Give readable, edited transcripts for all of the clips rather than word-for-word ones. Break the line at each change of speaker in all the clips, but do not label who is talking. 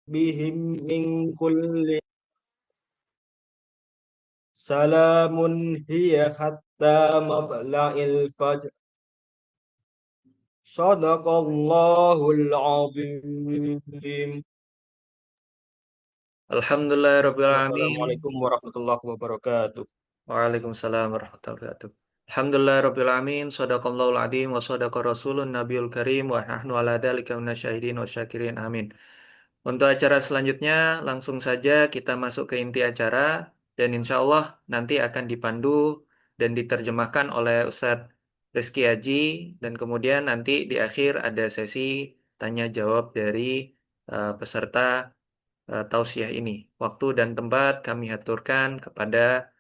بهم من كل سلام هي حتى مطلع الفجر صدق الله العظيم.
Alhamdulillahirabbil alamin.
Wassalamualaikum warahmatullahi wabarakatuh.
Waalaikumsalam warahmatullahi wabarakatuh. Alhamdulillahirabbil alamin. Shadaqallahul adzim wa shadaqa rasulun nabiyul karim wa nahnu ala dzalika minasyahidin wa syakirin. Amin. Untuk acara selanjutnya langsung saja kita masuk ke inti acara dan insya Allah nanti akan dipandu dan diterjemahkan oleh Ustadz Rizky Haji dan kemudian nanti di akhir ada sesi tanya jawab dari peserta tausiah ini. Waktu dan tempat kami aturkan kepada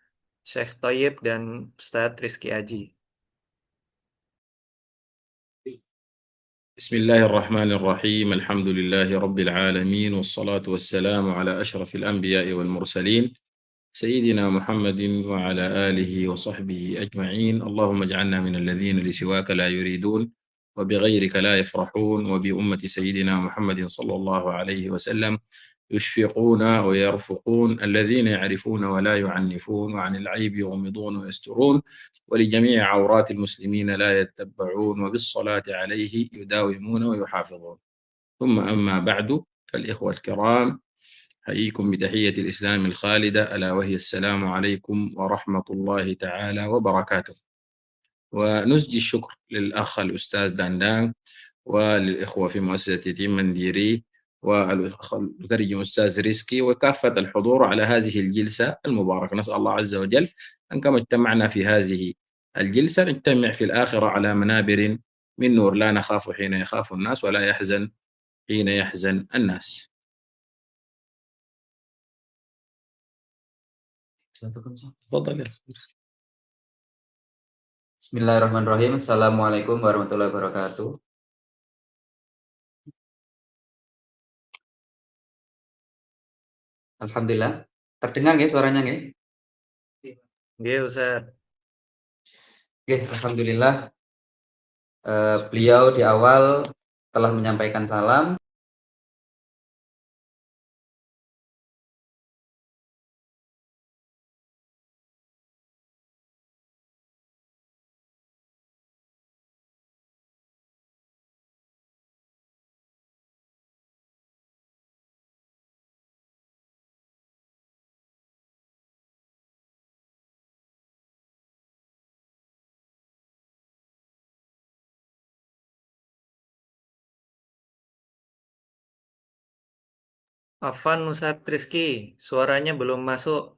Syekh Toyib dan Ustadz Rizky Haji.
بسم الله الرحمن الرحيم الحمد لله رب العالمين والصلاة والسلام على أشرف الأنبياء والمرسلين سيدنا محمد وعلى آله وصحبه أجمعين اللهم اجعلنا من الذين لسواك لا يريدون وبغيرك لا يفرحون وبأمة سيدنا محمد صلى الله عليه وسلم يشفقون ويرفقون الذين يعرفون ولا يعنفون وعن العيب يغمضون ويسترون ولجميع عورات المسلمين لا يتبعون وبالصلاة عليه يداومون ويحافظون ثم أما بعد فالإخوة الكرام أحييكم بتحية الإسلام الخالدة ألا وهي السلام عليكم ورحمة الله تعالى وبركاته ونسجي الشكر للأخ الأستاذ داندان وللإخوة في مؤسسة يتيم منديري والمترجم أستاذ ريسكي وكافة الحضور على هذه الجلسة المباركة نسأل الله عز وجل أن كما اجتمعنا في هذه الجلسة نجتمع في الآخرة على منابر من نور لا نخاف حين يخاف الناس ولا يحزن حين يحزن الناس. تفضل يا
Bismillahirrahmanirrahim. Assalamualaikum warahmatullahi wabarakatuh. Alhamdulillah. Terdengar nggih suaranya nggih?
Nggih, Ustaz.
Nggih, alhamdulillah. Beliau di awal telah menyampaikan salam.
Afan Ustadz Rizky, suaranya belum masuk.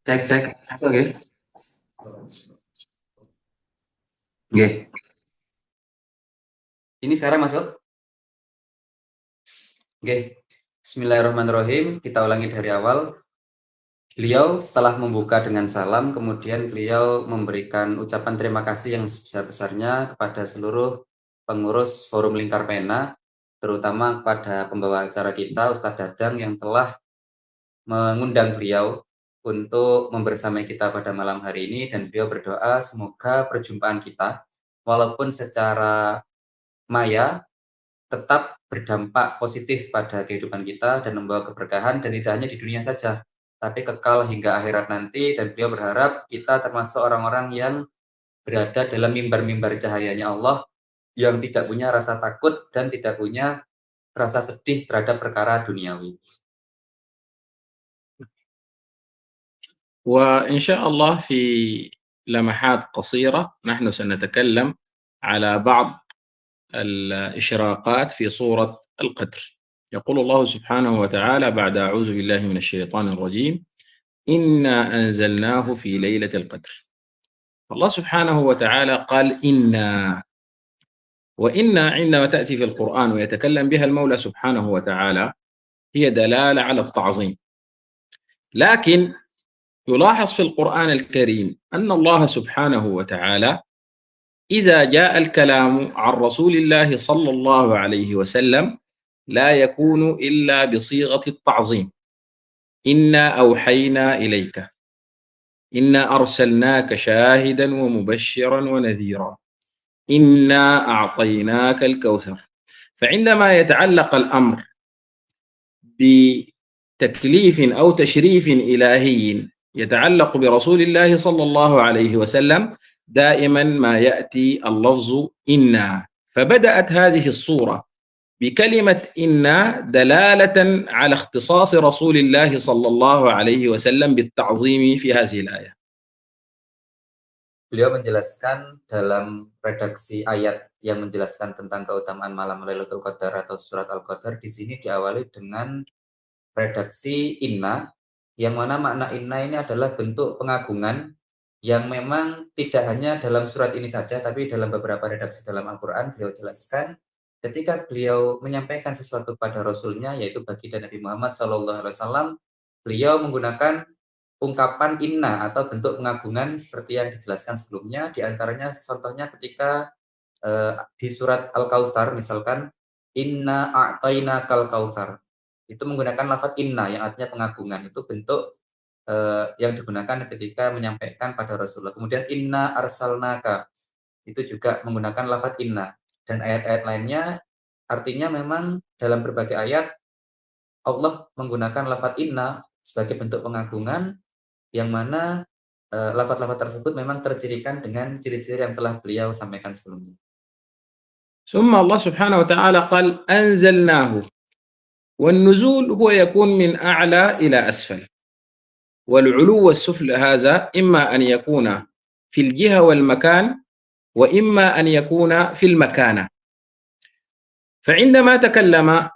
Cek. Masuk nggih? Nggih. Ini sekarang masuk? Nggih. Bismillahirrahmanirrahim. Kita ulangi dari awal. Beliau setelah membuka dengan salam, kemudian beliau memberikan ucapan terima kasih yang sebesar-besarnya kepada seluruh pengurus Forum Lingkar Pena, terutama kepada pembawa acara kita, Ustadz Dadang, yang telah mengundang beliau untuk membersamai kita pada malam hari ini, dan beliau berdoa semoga perjumpaan kita, walaupun secara maya, tetap berdampak positif pada kehidupan kita dan membawa keberkahan, dan tidak hanya di dunia saja, tapi kekal hingga akhirat nanti. Dan beliau berharap kita termasuk orang-orang yang berada dalam mimbar-mimbar cahayanya Allah, yang tidak punya rasa takut dan tidak punya rasa sedih terhadap perkara duniawi.
وإن شاء الله في لمحات قصيرة نحن سنتكلم على بعض الإشراقات في سورة القدر. يقول الله سبحانه وتعالى بعد أعوذ بالله من الشيطان الرجيم إنا أنزلناه في ليلة القدر. الله سبحانه وتعالى قال إنا، وإنا عندما تأتي في القرآن ويتكلم بها المولى سبحانه وتعالى هي دلالة على التعظيم، لكن يلاحظ في القرآن الكريم أن الله سبحانه وتعالى إذا جاء الكلام عن رسول الله صلى الله عليه وسلم لا يكون إلا بصيغة التعظيم. إنا أوحينا إليك. إنا أرسلناك شاهدا ومبشرا ونذيرا إنا أعطيناك الكوثر. فعندما يتعلق الأمر بتكليف أو تشريف إلهي يتعلق برسول الله صلى الله عليه وسلم دائما ما يأتي اللفظ إنا، فبدأت هذه الصورة بكلمة إنا دلالة على اختصاص رسول الله صلى الله عليه وسلم بالتعظيم في هذه الآية.
Beliau menjelaskan dalam redaksi ayat yang menjelaskan tentang keutamaan malam Lailatul Qadar atau surat Al-Qadar, di sini diawali dengan redaksi inna, yang mana makna inna ini adalah bentuk pengagungan yang memang tidak hanya dalam surat ini saja, tapi dalam beberapa redaksi dalam Al-Quran beliau jelaskan ketika beliau menyampaikan sesuatu pada Rasulnya, yaitu baginda Nabi Muhammad SAW, beliau menggunakan ungkapan inna atau bentuk pengagungan seperti yang dijelaskan sebelumnya. Di antaranya contohnya ketika di surat Al-Kautsar misalkan, inna a'tainakal kautsar, itu menggunakan lafaz inna yang artinya pengagungan. Itu bentuk yang digunakan ketika menyampaikan pada Rasulullah. Kemudian inna arsalnaka, itu juga menggunakan lafaz inna. Dan ayat-ayat lainnya artinya memang dalam berbagai ayat Allah menggunakan lafaz inna sebagai bentuk pengagungan, yang mana lafaz-lafaz tersebut memang tercirikan dengan ciri-ciri yang telah beliau sampaikan sebelumnya.
ثم الله سبحانه وتعالى قال أنزلناه، والنزول هو يكون من أعلى إلى أسفل، والعلو والسفل هذا إما أن يكون في الجهة والمكان، وإما أن يكون في المكانة. فعندما تكلم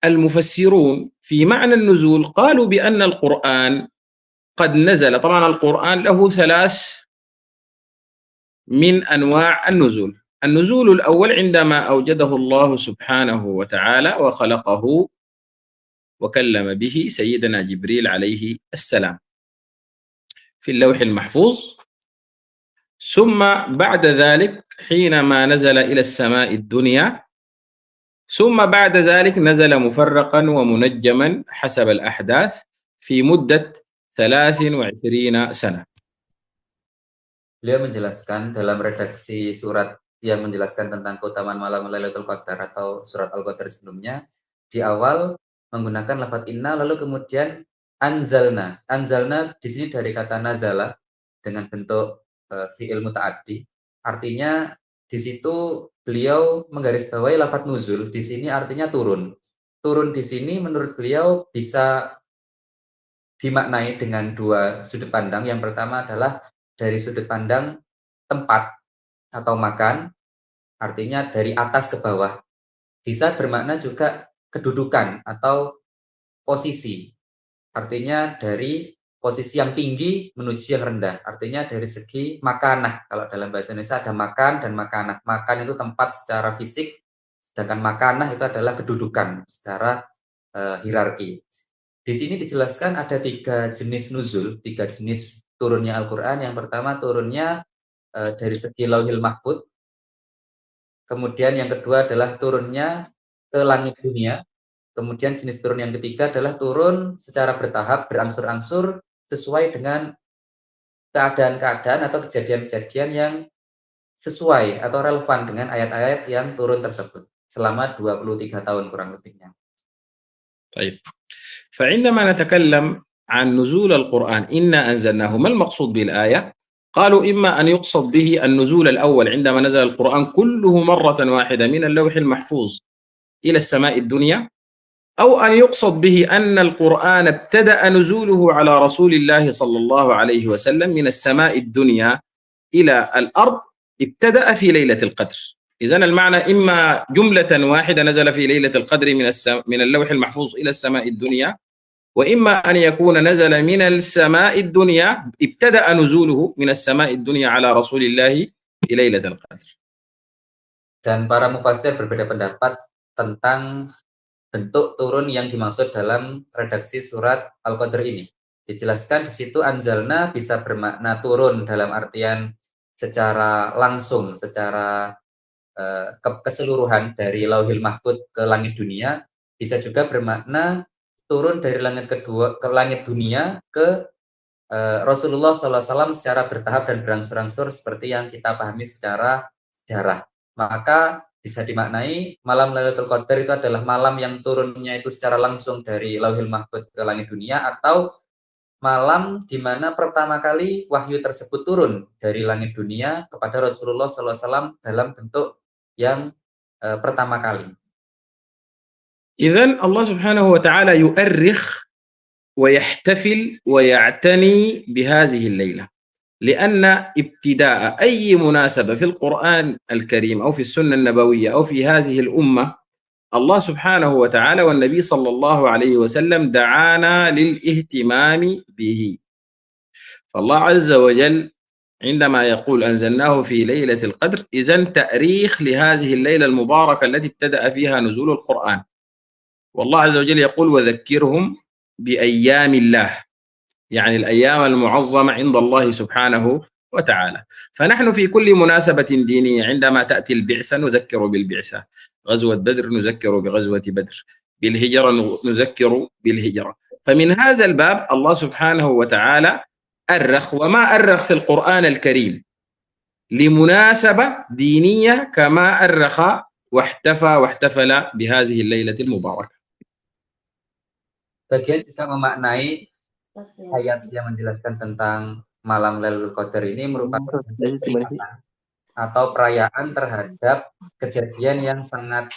المفسرون في معنى النزول قالوا بأن القرآن قد نزل. طبعا القرآن له 3 من أنواع النزول. النزول الأول عندما أوجده الله سبحانه وتعالى وخلقه وكلم به سيدنا جبريل عليه السلام في اللوح المحفوظ، ثم بعد ذلك حينما نزل إلى السماء الدنيا، ثم بعد ذلك نزل مفرقا ومنجما حسب الأحداث في مدة 23 سنة.
Beliau menjelaskan dalam redaksi surat yang menjelaskan tentang keutamaan malam Lailatul Qadar atau surat Al-Qadar sebelumnya, di awal menggunakan lafaz inna, lalu kemudian anzalna. Anzalna di sini dari kata nazala dengan bentuk fi'il muta'addi. Artinya di situ beliau menggarisbawahi lafaz nuzul, di sini artinya turun. Turun di sini menurut beliau bisa dimaknai dengan 2 sudut pandang. Yang pertama adalah dari sudut pandang tempat atau makan, artinya dari atas ke bawah. Bisa bermakna juga kedudukan atau posisi, artinya dari posisi yang tinggi menuju yang rendah, artinya dari segi makanah. Kalau dalam bahasa Indonesia ada makan dan makanah. Makan itu tempat secara fisik, sedangkan makanah itu adalah kedudukan secara hierarki. Di sini dijelaskan ada 3 jenis nuzul, 3 jenis turunnya Al-Quran. Yang pertama turunnya dari segi Lauhil Mahfudz. Kemudian yang kedua adalah turunnya ke langit dunia. Kemudian jenis turun yang ketiga adalah turun secara bertahap, berangsur-angsur sesuai dengan keadaan-keadaan atau kejadian-kejadian yang sesuai atau relevan dengan ayat-ayat yang turun tersebut selama 23 tahun kurang lebihnya.
طيب، فعندما نتكلم عن نزول القرآن إنا أنزلناه، ما المقصود بالآية؟ قالوا إما أن يقصد به النزول الأول عندما نزل القرآن كله مرة واحدة من اللوح المحفوظ إلى السماء الدنيا، أو أن يقصد به أن القرآن ابتدأ نزوله على رسول الله صلى الله عليه وسلم من السماء الدنيا إلى الأرض، ابتدأ في ليلة القدر. إذن المعنى إما جملة واحدة نزل في ليلة القدر من اللوح المحفوظ إلى السماء الدنيا، وإما أن يكون نزل من السماء الدنيا ابتدأ نزوله من السماء الدنيا على رسول الله في ليلة القدر.
Dan para mufassir berbeda pendapat tentang bentuk turun yang dimaksud dalam redaksi surat Al-Qadr ini. Dijelaskan di situ anzalna bisa bermakna turun dalam artian secara langsung, secara keseluruhan dari Lauhil Mahfudz ke langit dunia. Bisa juga bermakna turun dari langit kedua ke langit dunia ke Rasulullah SAW secara bertahap dan berangsur-angsur seperti yang kita pahami secara sejarah. Maka bisa dimaknai malam Lailatul Qadar itu adalah malam yang turunnya itu secara langsung dari Lauhil Mahfuz ke langit dunia, atau malam di mana pertama kali wahyu tersebut turun dari langit dunia kepada Rasulullah SAW dalam bentuk yang pertama kali.
إذن الله سبحانه وتعالى يؤرخ ويحتفل ويعتني بهذه الليلة، لأن ابتداء أي مناسبة في القرآن الكريم أو في السنة النبوية أو في هذه الأمة، الله سبحانه وتعالى والنبي صلى الله عليه وسلم دعانا للاهتمام به. فالله عز وجل عندما يقول أنزلناه في ليلة القدر، إذن تأريخ لهذه الليلة المباركة التي ابتدأ فيها نزول القرآن. والله عز وجل يقول وذكرهم بأيام الله، يعني الأيام المعظمة عند الله سبحانه وتعالى. فنحن في كل مناسبة دينية عندما تأتي البعثة نذكر بالبعثة، غزوة بدر نذكر بغزوة بدر، بالهجرة نذكر بالهجرة. فمن هذا الباب الله سبحانه وتعالى أرخ، وما أرخ في القرآن الكريم لمناسبة دينية كما أرخ واحتفل بهذه الليلة المباركة.
Bagian juga memaknai ayat yang menjelaskan tentang malam Lailatul Qadar ini merupakan peringatan atau perayaan terhadap kejadian yang sangat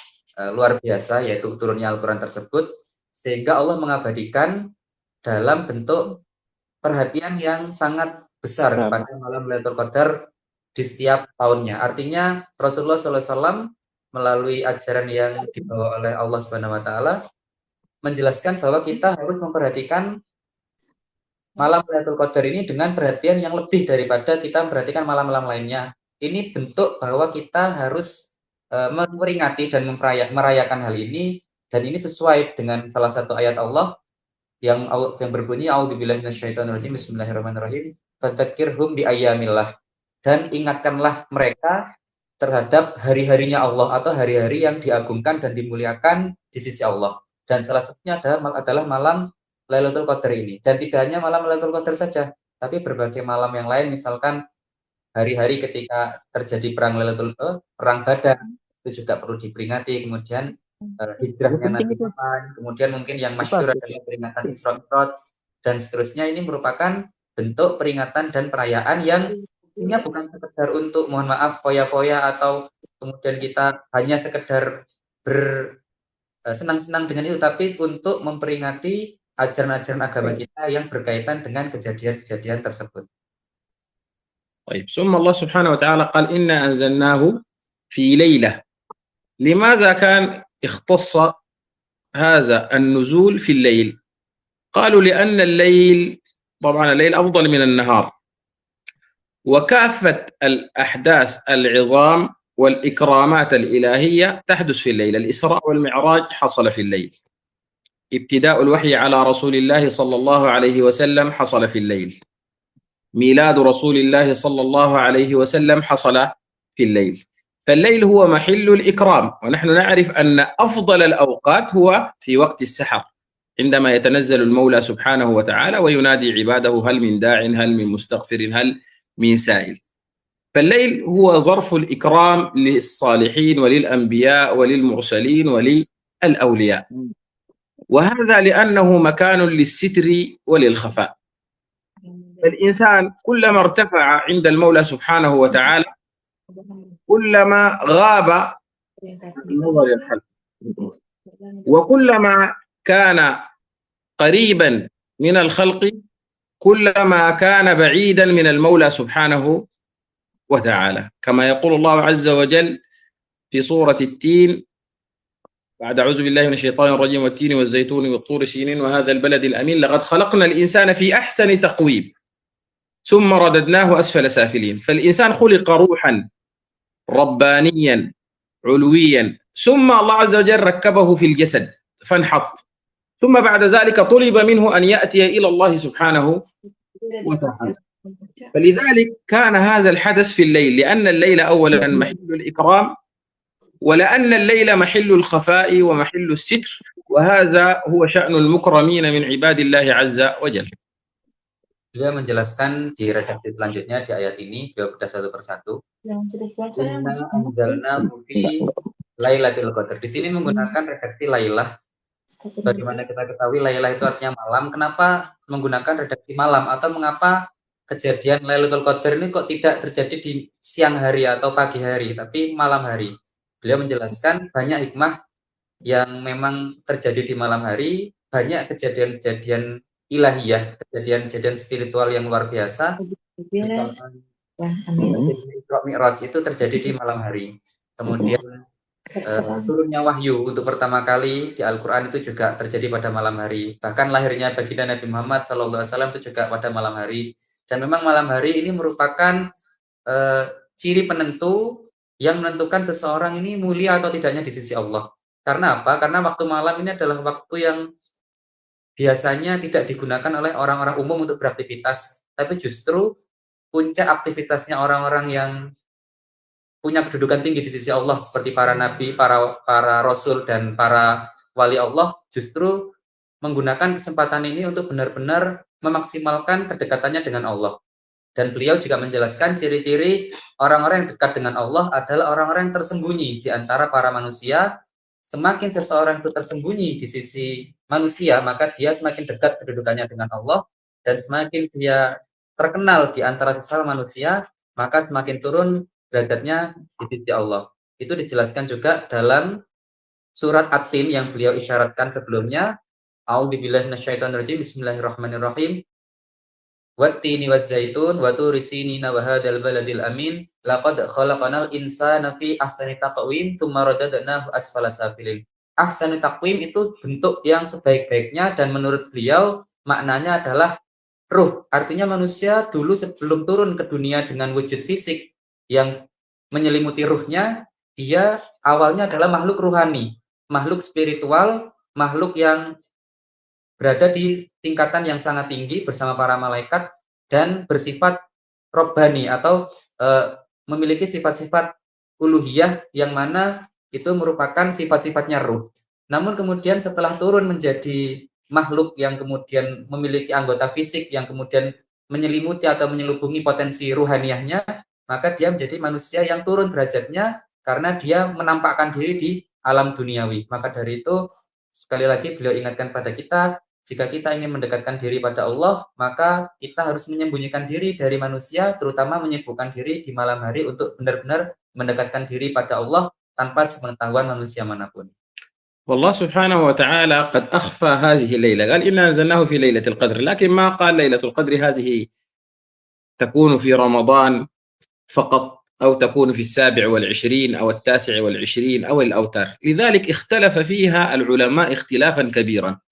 luar biasa, yaitu turunnya Al-Quran tersebut, sehingga Allah mengabadikan dalam bentuk perhatian yang sangat besar kepada malam Lailatul Qadar di setiap tahunnya. Artinya Rasulullah SAW melalui ajaran yang dibawa oleh Allah Subhanahu Wa Taala menjelaskan bahwa kita harus memperhatikan malam Lailatul Qadar ini dengan perhatian yang lebih daripada kita memperhatikan malam-malam lainnya. Ini bentuk bahwa kita harus memperingati dan merayakan hal ini, dan ini sesuai dengan salah satu ayat Allah yang berbunyi a'udzubillahi minasyaitonirrajim bismillahirrahmanirrahim fadzakirhum biayyamillah, dan ingatkanlah mereka terhadap hari-harinya Allah atau hari-hari yang diagungkan dan dimuliakan di sisi Allah. Dan salah satunya adalah malam Lailatul Qadar ini. Dan tidak hanya malam Lailatul Qadar saja, tapi berbagai malam yang lain, misalkan hari-hari ketika terjadi perang Badar, itu juga perlu diperingati. Kemudian hijrahnya Nabi Muhammad, kemudian mungkin yang masyhur adalah peringatan Isra Mi'raj dan seterusnya. Ini merupakan bentuk peringatan dan perayaan yang ini bukan sekedar untuk mohon maaf foya-foya atau kemudian kita hanya sekedar senang-senang dengan itu, tapi untuk memperingati ajaran-ajaran agama kita yang berkaitan dengan kejadian-kejadian tersebut.
طيب ثم الله سبحانه وتعالى قال إنا أنزلناه في ليلة. لماذا كان اختص هذا النزول في الليل؟ قالوا لأن الليل طبعا الليل أفضل من النهار، وكافة الأحداث العظام والإكرامات الإلهية تحدث في الليل. الإسراء والمعراج حصل في الليل، ابتداء الوحي على رسول الله صلى الله عليه وسلم حصل في الليل، ميلاد رسول الله صلى الله عليه وسلم حصل في الليل. فالليل هو محل الإكرام، ونحن نعرف أن أفضل الأوقات هو في وقت السحر عندما يتنزل المولى سبحانه وتعالى وينادي عباده هل من داع هل من مستغفر هل من سائل. فالليل هو ظرف الإكرام للصالحين وللأنبياء وللمرسلين وللأولياء، وهذا لأنه مكان للستر وللخفاء. فالإنسان كلما ارتفع عند المولى سبحانه وتعالى كلما غاب النظر الحل، وكلما كان قريبا من الخلق كلما كان بعيدا من المولى سبحانه وتعالى، كما يقول الله عز وجل في سورة التين بعد أعوذ بالله من الشيطان الرجيم والتين والزيتون والطور سينين وهذا البلد الأمين لقد خلقنا الإنسان في أحسن تقويم ثم رددناه أسفل سافلين. فالإنسان خلق روحا ربانيا علويا، ثم الله عز وجل ركبه في الجسد فانحط، ثم بعد ذلك طلب منه أن يأتي إلى الله سبحانه وتعالى. فلذلك كان هذا الحدث في الليل، لأن الليل أولا محل الإكرام، ولأن الليل محل الخفاء ومحل الستر، وهذا هو شأن المكرمين من عباد الله عز وجل.
beliau menjelaskan di redaksi selanjutnya di ayat ini, beliau bedah satu persatu. Inna anzalnahu fi Lailatul Qadar. Di sini menggunakan redaksi Lailah. Bagaimana kita ketahui Lailah itu artinya malam. Kenapa menggunakan redaksi malam atau mengapa kejadian Lailatul Qadar ini kok tidak terjadi di siang hari atau pagi hari, tapi malam hari? Beliau menjelaskan banyak hikmah yang memang terjadi di malam hari, banyak kejadian-kejadian ilahiyah, kejadian-kejadian spiritual yang luar biasa. Isra Mi'raj itu terjadi di malam hari. Kemudian turunnya wahyu untuk pertama kali di Al-Quran itu juga terjadi pada malam hari. Bahkan lahirnya baginda Nabi Muhammad SAW itu juga pada malam hari. Dan memang malam hari ini merupakan ciri penentu yang menentukan seseorang ini mulia atau tidaknya di sisi Allah. Karena apa? Karena waktu malam ini adalah waktu yang biasanya tidak digunakan oleh orang-orang umum untuk beraktivitas, tapi justru puncak aktivitasnya orang-orang yang punya kedudukan tinggi di sisi Allah seperti para nabi, para rasul dan para wali Allah justru menggunakan kesempatan ini untuk benar-benar memaksimalkan kedekatannya dengan Allah. Dan beliau juga menjelaskan ciri-ciri orang-orang yang dekat dengan Allah adalah orang-orang yang tersembunyi di antara para manusia. Semakin seseorang itu tersembunyi di sisi manusia, maka dia semakin dekat kedudukannya dengan Allah, dan semakin dia terkenal di antara sesama manusia, maka semakin turun derajatnya di sisi Allah. Itu dijelaskan juga dalam surat At-Tin yang beliau isyaratkan sebelumnya. A'udzubillahi minasyaitonirrajim. Bismillahirrahmanirrahim. Wattini wazzaitun wa turi sinina wa hadzal baladil amin laqad khalaqnal insana fi ahsani taqwim tsumma radadnahu asfala safilin. Ahsani taqwim itu bentuk yang sebaik-baiknya, dan menurut beliau maknanya adalah ruh. Artinya manusia dulu sebelum turun ke dunia dengan wujud fisik yang menyelimuti ruhnya, dia awalnya adalah makhluk ruhani, makhluk spiritual, makhluk yang berada di tingkatan yang sangat tinggi bersama para malaikat dan bersifat robbani atau memiliki sifat-sifat uluhiyah yang mana itu merupakan sifat-sifatnya ruh. Namun kemudian setelah turun menjadi makhluk yang kemudian memiliki anggota fisik yang kemudian menyelimuti atau menyelubungi potensi ruhaniyahnya, maka dia menjadi manusia yang turun derajatnya karena dia menampakkan diri di alam duniawi. Maka dari itu sekali lagi beliau ingatkan pada kita, jika kita ingin mendekatkan diri pada Allah, maka kita harus menyembunyikan diri dari manusia, terutama menyibukkan diri di malam hari untuk benar-benar mendekatkan diri pada Allah tanpa sepengetahuan manusia manapun.
والله سبحانه وتعالى قد أخفى هذه الليلة، قال إنا أنزلناه في ليلة القدر، لكن ما قال ليلة القدر هذه تكون في رمضان فقط أو تكون في 27 أو 29 أو الأوتار. لذلك اختلف فيها العلماء اختلافا كبيرا.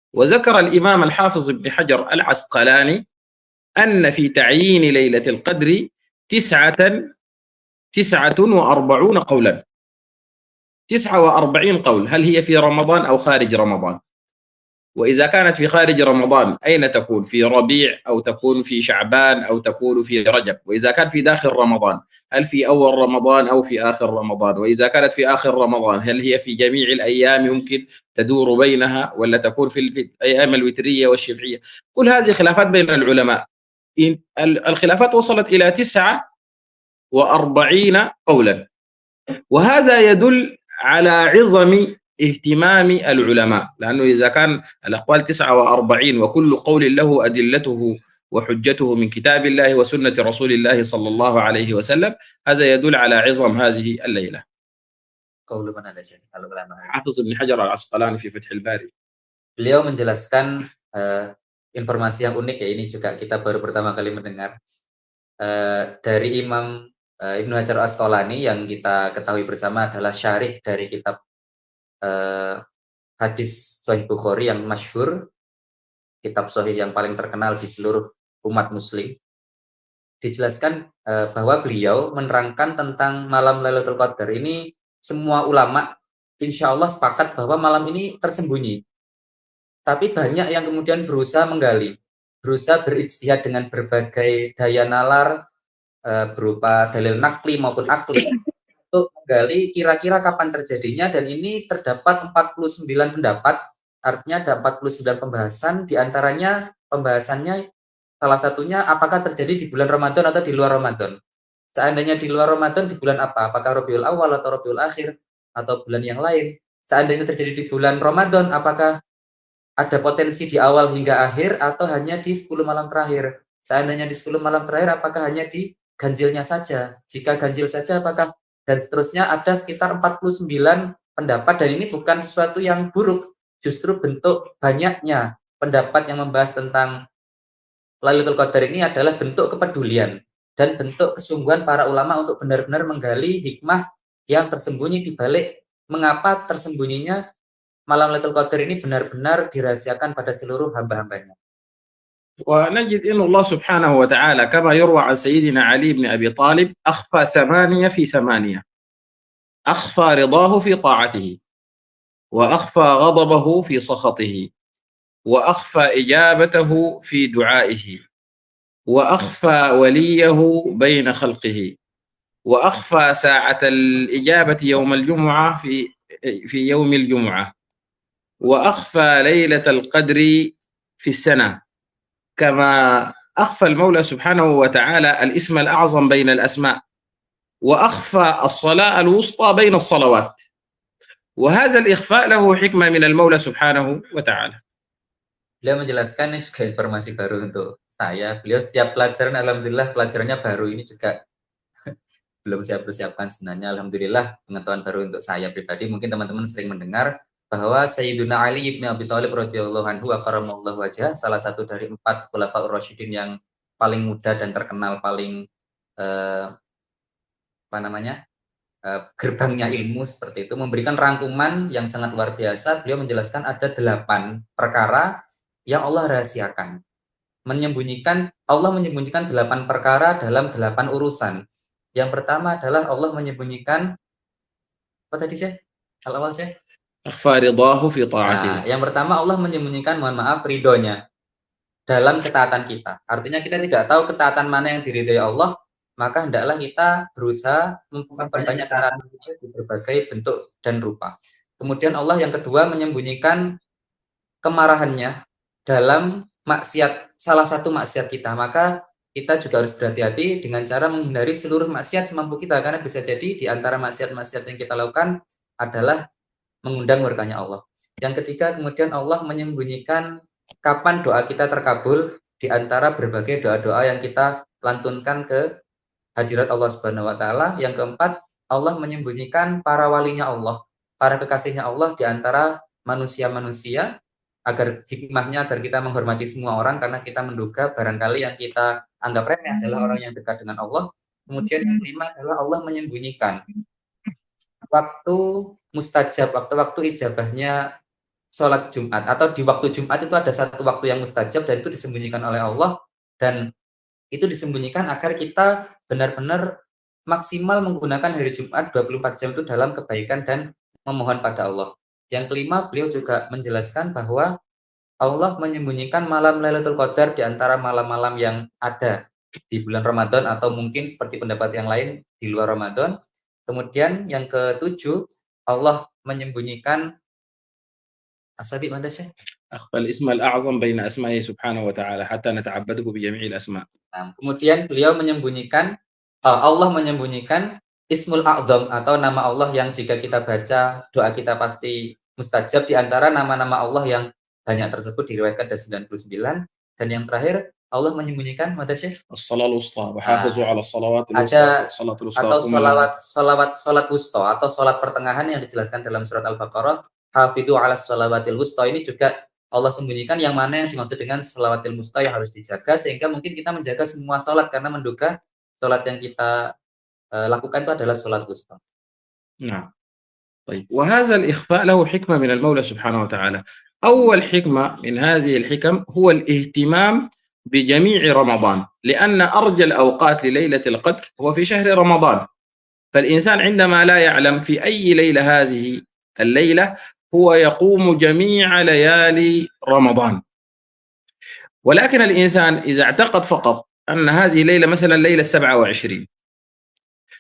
وذكر الإمام الحافظ ابن حجر العسقلاني أن في تعيين ليلة القدر 49 قولا. 49 قول، هل هي في رمضان أو خارج رمضان؟ وإذا كانت في خارج رمضان أين تكون؟ في ربيع أو تكون في شعبان أو تكون في رجب؟ وإذا كان في داخل رمضان هل في أول رمضان أو في آخر رمضان؟ وإذا كانت في آخر رمضان هل هي في جميع الأيام يمكن تدور بينها ولا تكون في الأيام الوترية والشبعية؟ كل هذه خلافات بين العلماء. الخلافات وصلت إلى 49 قولا، وهذا يدل على عظم اهتمام العلماء، لأنه إذا كان الأقوال 49 وكل قول له أدلته وحجته من كتاب الله وسنة رسول الله صلى الله عليه وسلم، هذا يدل على عظم هذه الليلة.
Qaulu man ada syekh
حافظ ابن حجر العسقلاني في فتح الباري.
Beliau menjelaskan informasi yang unik ya, ini juga kita baru pertama kali mendengar dari Imam Ibnu Hajar Asqalani yang kita ketahui bersama adalah syarih dari kitab hadis Sahih Bukhari yang masyhur, kitab sahih yang paling terkenal di seluruh umat muslim. Dijelaskan bahwa beliau menerangkan tentang malam Lailatul Qadar ini, semua ulama insya Allah sepakat bahwa malam ini tersembunyi. Tapi banyak yang kemudian berusaha menggali, berusaha berijtihad dengan berbagai daya nalar berupa dalil nakli maupun akli untuk menggali kira-kira kapan terjadinya, dan ini terdapat 49 pendapat, artinya ada 49 pembahasan, diantaranya pembahasannya Salah satunya apakah terjadi di bulan Ramadan atau di luar Ramadan. Seandainya di luar Ramadan, di bulan apa? Apakah Rabiul Awal atau Rabiul Akhir atau bulan yang lain? Seandainya terjadi di bulan Ramadan, apakah ada potensi di awal hingga akhir atau hanya di 10 malam terakhir? Seandainya di 10 malam terakhir, apakah hanya di ganjilnya saja? Jika ganjil saja, apakah? Dan seterusnya ada sekitar 49 pendapat, dan ini bukan sesuatu yang buruk, justru bentuk banyaknya pendapat yang membahas tentang Lailatul Qadar ini adalah bentuk kepedulian dan bentuk kesungguhan para ulama untuk benar-benar menggali hikmah yang tersembunyi di balik mengapa tersembunyinya malam Lailatul Qadar ini benar-benar dirahasiakan pada seluruh hamba-hambanya.
ونجد أن الله سبحانه وتعالى كما يروى عن سيدنا علي بن أبي طالب أخفى 8 في 8، أخفى رضاه في طاعته، وأخفى غضبه في سخطه، وأخفى إجابته في دعائه، وأخفى وليه بين خلقه، وأخفى ساعة الإجابة يوم الجمعة في يوم الجمعة، وأخفى ليلة القدر في السنة، كما أخفى المولى سبحانه وتعالى الاسم الأعظم بين الأسماء، وأخفى الصلاة الوسطى بين الصلوات. وهذا الإخفاء له حكمة من المولى سبحانه وتعالى.
Beliau menjelaskan, ini juga informasi baru untuk saya. Beliau setiap pelajaran, alhamdulillah pelajarannya baru, ini juga belum saya persiapkan sebenarnya. Alhamdulillah pengetahuan baru untuk saya pribadi. Mungkin teman-teman sering mendengar bahwa Sayyiduna Ali ibn Abi Thalib radhiyallahu anhu wa karamallahu wajhah, salah satu dari 4 khulafaur rasyidin yang paling muda dan terkenal, paling gerbangnya ilmu seperti itu, memberikan rangkuman yang sangat luar biasa. Beliau menjelaskan ada 8 perkara yang Allah rahasiakan. Allah menyembunyikan 8 perkara dalam 8 urusan. Yang pertama adalah Allah menyembunyikan apa tadi Syekh? Al-awal Syekh?
أخفى رضاه في طاعته.
Yang pertama Allah menyembunyikan, mohon maaf, ridhonya dalam ketaatan kita. Artinya kita tidak tahu ketaatan mana yang diridhai Allah, maka hendaklah kita berusaha memperbanyak ketaatan kita di berbagai bentuk dan rupa. Kemudian Allah yang kedua menyembunyikan kemarahannya dalam maksiat, salah satu maksiat kita. Maka kita juga harus berhati-hati dengan cara menghindari seluruh maksiat semampu kita, karena bisa jadi di antara maksiat-maksiat yang kita lakukan adalah mengundang murkanya Allah. Yang ketiga, kemudian Allah menyembunyikan kapan doa kita terkabul di antara berbagai doa-doa yang kita lantunkan ke hadirat Allah Subhanahu wa taala. Yang keempat, Allah menyembunyikan para walinya Allah, para kekasihnya Allah di antara manusia-manusia, agar hikmahnya agar kita menghormati semua orang, karena kita menduga barangkali yang kita anggap remeh adalah orang yang dekat dengan Allah. Kemudian yang kelima adalah Allah menyembunyikan waktu mustajab, waktu-waktu ijabahnya sholat Jumat, atau di waktu Jumat itu ada satu waktu yang mustajab dan itu disembunyikan oleh Allah, dan itu disembunyikan agar kita benar-benar maksimal menggunakan hari Jumat 24 jam itu dalam kebaikan dan memohon pada Allah. Yang kelima, beliau juga menjelaskan bahwa Allah menyembunyikan malam Lailatul Qadar di antara malam-malam yang ada di bulan Ramadan, atau mungkin seperti pendapat yang lain di luar Ramadan. Kemudian yang ketujuh, Allah menyembunyikan Asabi mana Syekh?
أخفى الاسم الأعظم بين أسمائه سبحانه وتعالى حتى نتعبده بجميع الأسماء.
Kemudian beliau menyembunyikan, Allah menyembunyikan Ismul A'zam, atau nama Allah yang jika kita baca doa kita pasti mustajab, di antara nama-nama Allah yang banyak tersebut diriwayatkan ada 99. Dan yang terakhir, Allah menyembunyikan mada Syekh?
الصلاة الوسطى وحافظوا على الصلوات
Ada
الوسطى.
atau salat wusta, atau salat pertengahan yang dijelaskan dalam surat Al-Baqarah, hafidhu ala shalawatil wusta. Ini juga Allah sembunyikan yang mana yang dimaksud dengan shalawatil wusta yang harus dijaga, sehingga mungkin kita menjaga semua salat karena menduga salat yang kita lakukan itu adalah salat wusta.
نعم. طيب، وهذا الإخفاء له حكمة من المولى سبحانه وتعالى. أول حكمة من هذه الحكم هو الاهتمام بجميع رمضان، لأن أرجى الأوقات لليلة القدر هو في شهر رمضان. فالإنسان عندما لا يعلم في أي ليلة هذه الليلة هو يقوم جميع ليالي رمضان. ولكن الإنسان إذا اعتقد فقط أن هذه ليلة مثلا ليلة 27،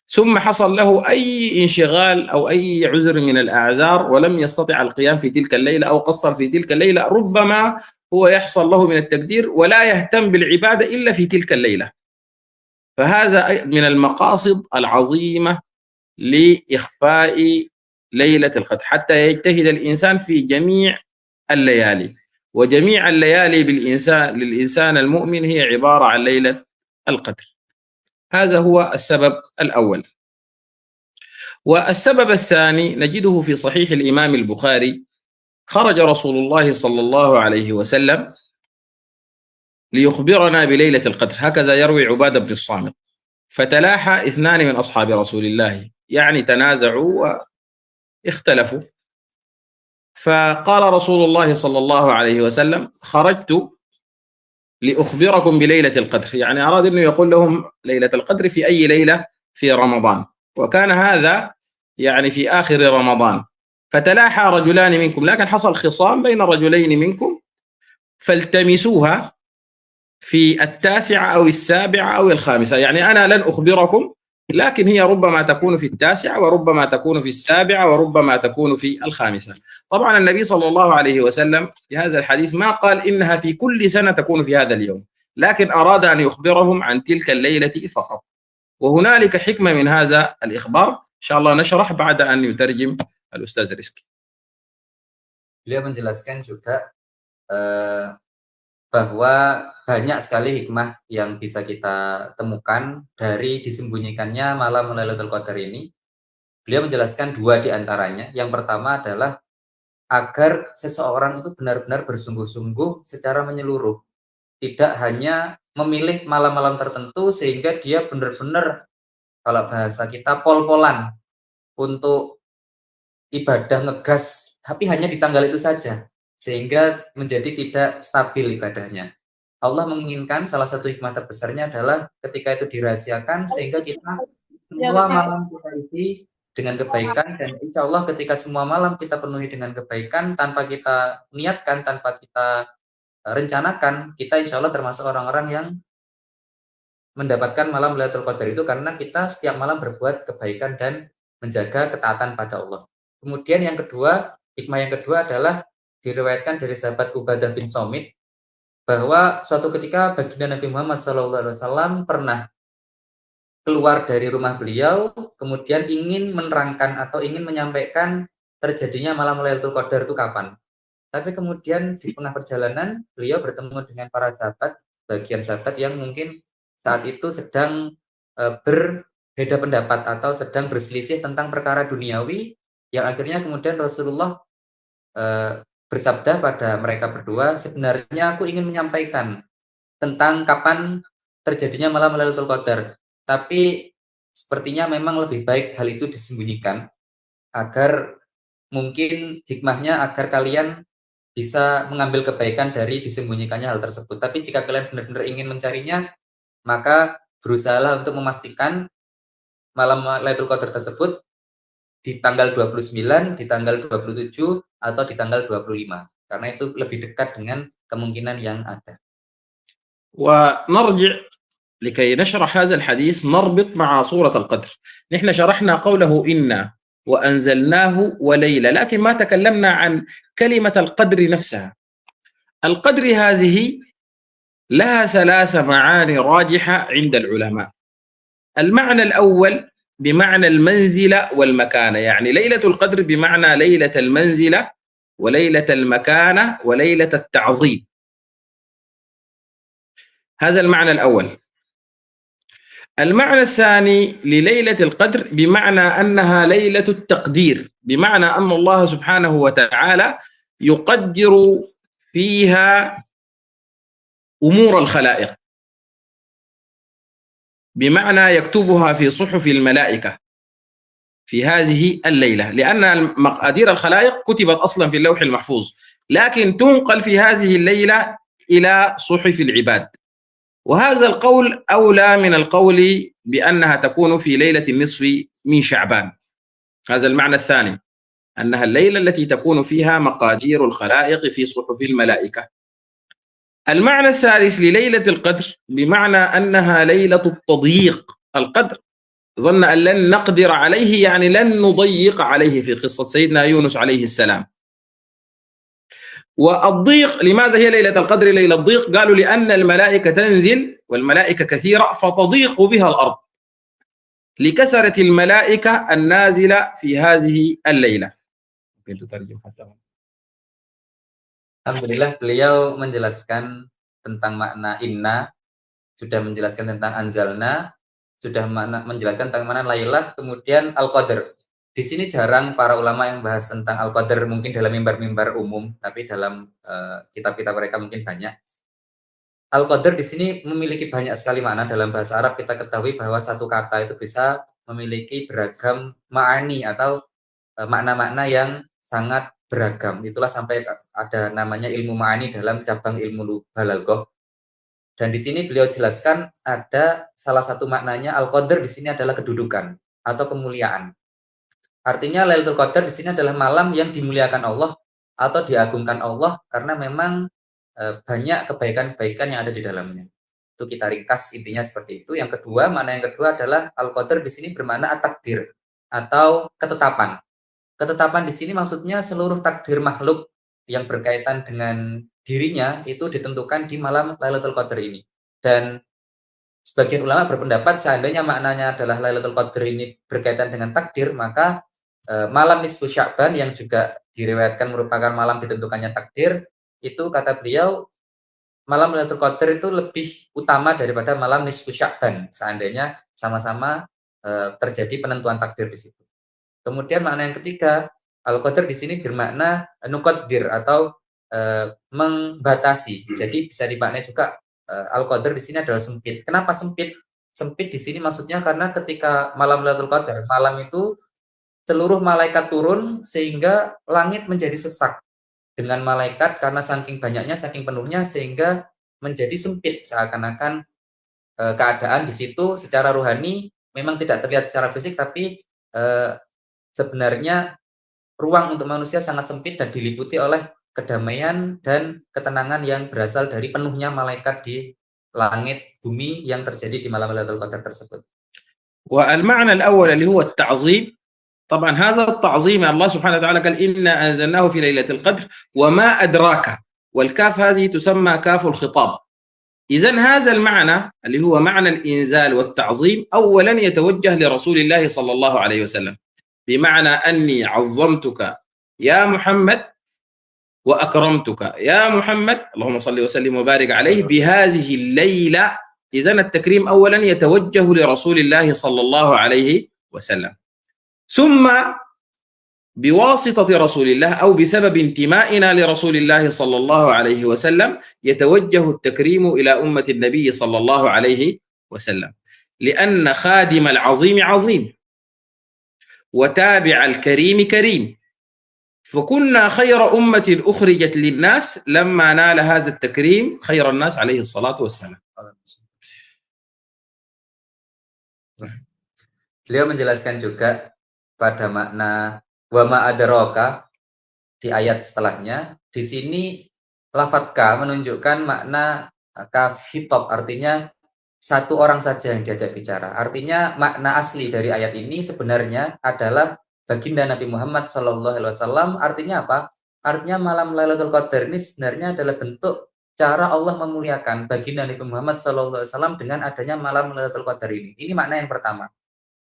ثم حصل له أي انشغال أو أي عذر من الأعذار ولم يستطع القيام في تلك الليلة أو قصر في تلك الليلة، ربما هو يحصل له من التقدير ولا يهتم بالعبادة إلا في تلك الليلة. فهذا من المقاصد العظيمة لإخفاء ليلة القدر، حتى يجتهد الإنسان في جميع الليالي، وجميع الليالي للإنسان المؤمن هي عبارة عن ليلة القدر. هذا هو السبب الأول. والسبب الثاني نجده في صحيح الإمام البخاري: خرج رسول الله صلى الله عليه وسلم ليخبرنا بليلة القدر، هكذا يروي عبادة بن الصامت، فتلاحى 2 من أصحاب رسول الله، يعني تنازعوا واختلفوا، فقال رسول الله صلى الله عليه وسلم: خرجت لأخبركم بليلة القدر، يعني أراد أنه يقول لهم ليلة القدر في أي ليلة في رمضان، وكان هذا يعني في آخر رمضان. فتلاحى رجلان منكم، لكن حصل خصام بين رجلين منكم، فالتمسوها في 9 أو 7 أو 5. يعني أنا لن أخبركم، لكن هي ربما تكون في 9 وربما تكون في 7 وربما تكون في 5. طبعا النبي صلى الله عليه وسلم في هذا الحديث ما قال إنها في كل سنة تكون في هذا اليوم، لكن أراد أن يخبرهم عن تلك الليلة فقط. وهنالك حكمة من هذا الإخبار، إن شاء الله نشرح بعد أن يترجم الأستاذ رزقي.
Beliau menjelaskan juga bahwa banyak sekali hikmah yang bisa kita temukan dari disembunyikannya malam Lailatul Qadar ini. Beliau menjelaskan 2 di antaranya. Yang pertama adalah agar seseorang itu benar-benar bersungguh-sungguh secara menyeluruh, tidak hanya memilih malam-malam tertentu sehingga dia benar-benar, kalau bahasa kita, pol-polan untuk ibadah ngegas, tapi hanya di tanggal itu saja, sehingga menjadi tidak stabil ibadahnya. Allah menginginkan, salah satu hikmah terbesarnya adalah ketika itu dirahasiakan, sehingga kita semua malam kita isi dengan kebaikan, dan insya Allah ketika semua malam kita penuhi dengan kebaikan, tanpa kita niatkan, tanpa kita rencanakan, kita insya Allah termasuk orang-orang yang mendapatkan malam Lailatul Qadar itu karena kita setiap malam berbuat kebaikan dan menjaga ketaatan pada Allah. Kemudian yang kedua, hikmah yang kedua adalah diriwayatkan dari sahabat Ubadah bin Somit bahwa suatu ketika baginda Nabi Muhammad SAW pernah keluar dari rumah beliau, kemudian ingin menerangkan atau ingin menyampaikan terjadinya malam Lailatul Qadar itu kapan. Tapi kemudian di tengah perjalanan beliau bertemu dengan para sahabat, bagian sahabat yang mungkin saat itu sedang berbeda pendapat atau sedang berselisih tentang perkara duniawi, yang akhirnya kemudian Rasulullah bersabda pada mereka berdua, sebenarnya aku ingin menyampaikan tentang kapan terjadinya malam Lailatul Qadar, tapi sepertinya memang lebih baik hal itu disembunyikan agar mungkin hikmahnya agar kalian bisa mengambil kebaikan dari disembunyikannya hal tersebut. Tapi jika kalian benar-benar ingin mencarinya, maka berusahalah untuk memastikan malam Lailatul Qadar tersebut di tanggal 29, di tanggal 27, atau di tanggal 25. Karena itu lebih dekat dengan kemungkinan yang ada.
ونرجع لكي نشرح هذا الحديث، نربط مع سورة القدر. نحن شرحنا قوله إنا وأنزلناه وليلة، لكن ما تكلمنا عن كلمة القدر نفسها. القدر هذه لها 3 معاني راجحة عند العلماء. المعنى الأول بمعنى المنزلة والمكانة، يعني ليلة القدر بمعنى ليلة المنزلة وليلة المكانة وليلة التعظيم. هذا المعنى الأول. المعنى الثاني لليلة القدر بمعنى أنها ليلة التقدير، بمعنى أن الله سبحانه وتعالى يقدر فيها أمور الخلائق، بمعنى يكتبها في صحف الملائكة في هذه الليلة، لأن مقادير الخلائق كتبت أصلا في اللوح المحفوظ، لكن تنقل في هذه الليلة إلى صحف العباد. وهذا القول أولى من القول بأنها تكون في ليلة النصف من شعبان. هذا المعنى الثاني، أنها الليلة التي تكون فيها مقادير الخلائق في صحف الملائكة. المعنى الثالث لليلة القدر بمعنى أنها ليلة التضييق. القدر ظن أن لن نقدر عليه، يعني لن نضيق عليه، في قصة سيدنا يونس عليه السلام. والضيق لماذا هي ليلة القدر ليلة الضيق؟ قالوا لأن الملائكة تنزل والملائكة كثيرة فتضيق بها الأرض لكثرة الملائكة النازلة في هذه الليلة.
Alhamdulillah beliau menjelaskan tentang makna inna, sudah menjelaskan tentang anzalna, sudah menjelaskan tentang makna lailah, kemudian al-qadar. Di sini jarang para ulama yang bahas tentang al-qadar, mungkin dalam mimbar-mimbar umum, tapi dalam kitab-kitab mereka mungkin banyak. Al-qadar di sini memiliki banyak sekali makna. Dalam bahasa Arab kita ketahui bahwa satu kata itu bisa memiliki beragam ma'ani atau makna-makna yang sangat beragam. Itulah sampai ada namanya ilmu ma'ani dalam cabang ilmu balaghah. Dan di sini beliau jelaskan ada salah satu maknanya al-qadar di sini adalah kedudukan atau kemuliaan. Artinya Lailatul Qadar di sini adalah malam yang dimuliakan Allah atau diagungkan Allah karena memang banyak kebaikan-kebaikan yang ada di dalamnya. Itu kita ringkas intinya seperti itu. Yang kedua, makna yang kedua adalah al-qadar di sini bermakna at-takdir atau ketetapan. Ketetapan di sini maksudnya seluruh takdir makhluk yang berkaitan dengan dirinya itu ditentukan di malam Lailatul Qadar ini. Dan sebagian ulama berpendapat seandainya maknanya adalah Lailatul Qadar ini berkaitan dengan takdir, maka malam nisfu Sya'ban yang juga diriwayatkan merupakan malam ditentukannya takdir, itu kata beliau malam Lailatul Qadar itu lebih utama daripada malam nisfu Sya'ban seandainya sama-sama terjadi penentuan takdir di situ. Kemudian makna yang ketiga, al-qadar di sini bermakna nuqaddir atau membatasi. Jadi bisa dimaknai juga al-qadar di sini adalah sempit. Kenapa sempit? Sempit di sini maksudnya karena ketika malam Lailatul Qadar, malam itu seluruh malaikat turun sehingga langit menjadi sesak dengan malaikat karena saking banyaknya, saking penuhnya sehingga menjadi sempit seakan-akan keadaan di situ secara rohani memang tidak terlihat secara fisik tapi sebenarnya ruang untuk manusia sangat sempit dan diliputi oleh kedamaian dan ketenangan yang berasal dari penuhnya malaikat di langit bumi yang terjadi di malam Lailatul Qadar tersebut.
والمعنى الأول اللي هو التعظيم. طبعا هذا التعظيم الله سبحانه وتعالى قال إنا أنزلناه في ليلة القدر وما أدراك، والكاف هذه تسمى كاف الخطاب. إذن هذا المعنى اللي هو معنى الإنزال والتعظيم أولا يتوجه لرسول الله صلى الله عليه وسلم بمعنى أني عظمتك يا محمد وأكرمتك يا محمد اللهم صل وسلم وبارك عليه بهذه الليلة. إذن التكريم أولا يتوجه لرسول الله صلى الله عليه وسلم، ثم بواسطة رسول الله أو بسبب انتمائنا لرسول الله صلى الله عليه وسلم يتوجه التكريم إلى أمة النبي صلى الله عليه وسلم، لأن خادم العظيم عظيم وتابع الكريم كريم، فكنا خير أمة أخرجت للناس لما نال هذا التكريم خير الناس عليه الصلاة والسلام.
Beliau menjelaskan juga pada makna wa ma adraka di ayat setelahnya. Di sini lafadz ka menunjukkan makna kaf khitab, artinya satu orang saja yang diajak bicara. Artinya makna asli dari ayat ini sebenarnya adalah baginda Nabi Muhammad SAW. Artinya apa? Artinya malam Lailatul Qadar ini sebenarnya adalah bentuk cara Allah memuliakan baginda Nabi Muhammad SAW dengan adanya malam Lailatul Qadar ini. Ini makna yang pertama.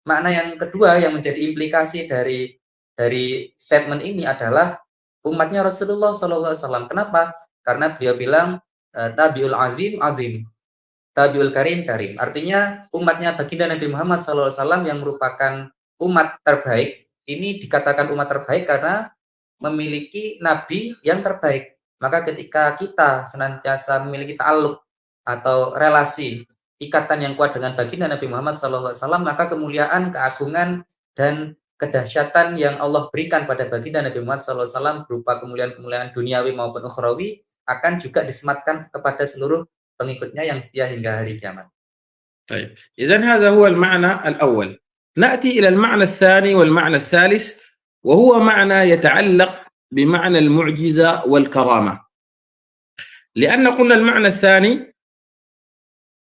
Makna yang kedua yang menjadi implikasi dari statement ini adalah umatnya Rasulullah SAW. Kenapa? Karena beliau bilang tabiul azim azim, tabiul karim karim. Artinya umatnya baginda Nabi Muhammad SAW yang merupakan umat terbaik. Ini dikatakan umat terbaik karena memiliki nabi yang terbaik. Maka ketika kita senantiasa memiliki ta'alluq atau relasi ikatan yang kuat dengan baginda Nabi Muhammad SAW, maka kemuliaan, keagungan, dan kedahsyatan yang Allah berikan pada baginda Nabi Muhammad SAW berupa kemuliaan-kemuliaan duniawi maupun ukhrawi akan juga disematkan kepada seluruh pengikutnya yang setia hingga hari kiamat.
طيب إذن هذا هو المعنى الأول. نأتي إلى المعنى الثاني والمعنى الثالث، وهو معنى يتعلق بمعنى المعجزة والكرامة. لأن قلنا المعنى الثاني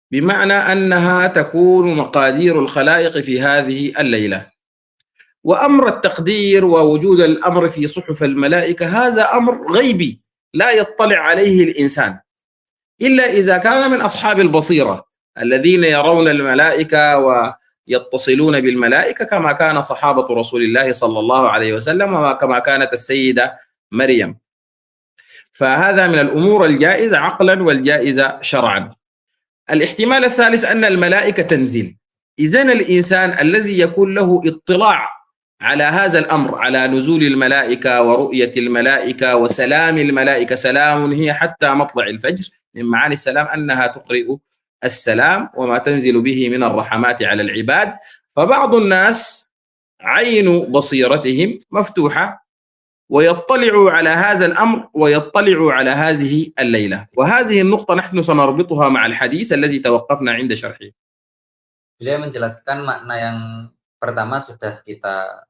بمعنى أنها تكون مقادير الخلائق في هذه الليلة، وأمر التقدير ووجود الأمر في صحف الملائكة هذا أمر غيبي لا يطلع عليه الإنسان إلا إذا كان من أصحاب البصيرة الذين يرون الملائكة ويتصلون بالملائكة كما كان صحابة رسول الله صلى الله عليه وسلم وكما كانت السيدة مريم. فهذا من الأمور الجائزة عقلا والجائزة شرعا. الاحتمال الثالث أن الملائكة تنزل. إذن الإنسان الذي يكون له اطلاع على هذا الأمر، على نزول الملائكة ورؤية الملائكة وسلام الملائكة، سلام هي حتى مطلع الفجر، من معاني السلام أنها تقرئ السلام وما تنزل به من الرحمات على العباد. فبعض الناس عين بصيرتهم مفتوحة ويطلعوا على هذا الأمر ويطلعوا على هذه الليلة. وهذه النقطة نحن سنربطها مع الحديث الذي توقفنا عند شرحه.
Beliau menjelaskan makna yang pertama sudah kita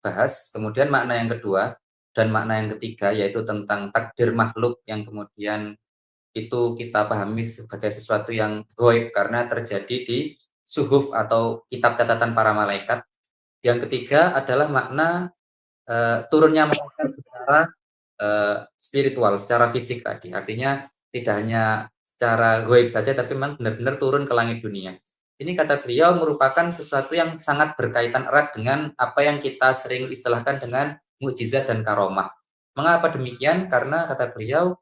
bahas, kemudian makna yang kedua dan makna yang ketiga yaitu tentang takdir makhluk yang kemudian itu kita pahami sebagai sesuatu yang gaib karena terjadi di suhuf atau kitab catatan para malaikat. Yang ketiga adalah makna turunnya malaikat secara spiritual, secara fisik tadi. Artinya tidak hanya secara gaib saja tapi memang benar-benar turun ke langit dunia. Ini kata beliau merupakan sesuatu yang sangat berkaitan erat dengan apa yang kita sering istilahkan dengan mukjizat dan karomah. Mengapa demikian? Karena kata beliau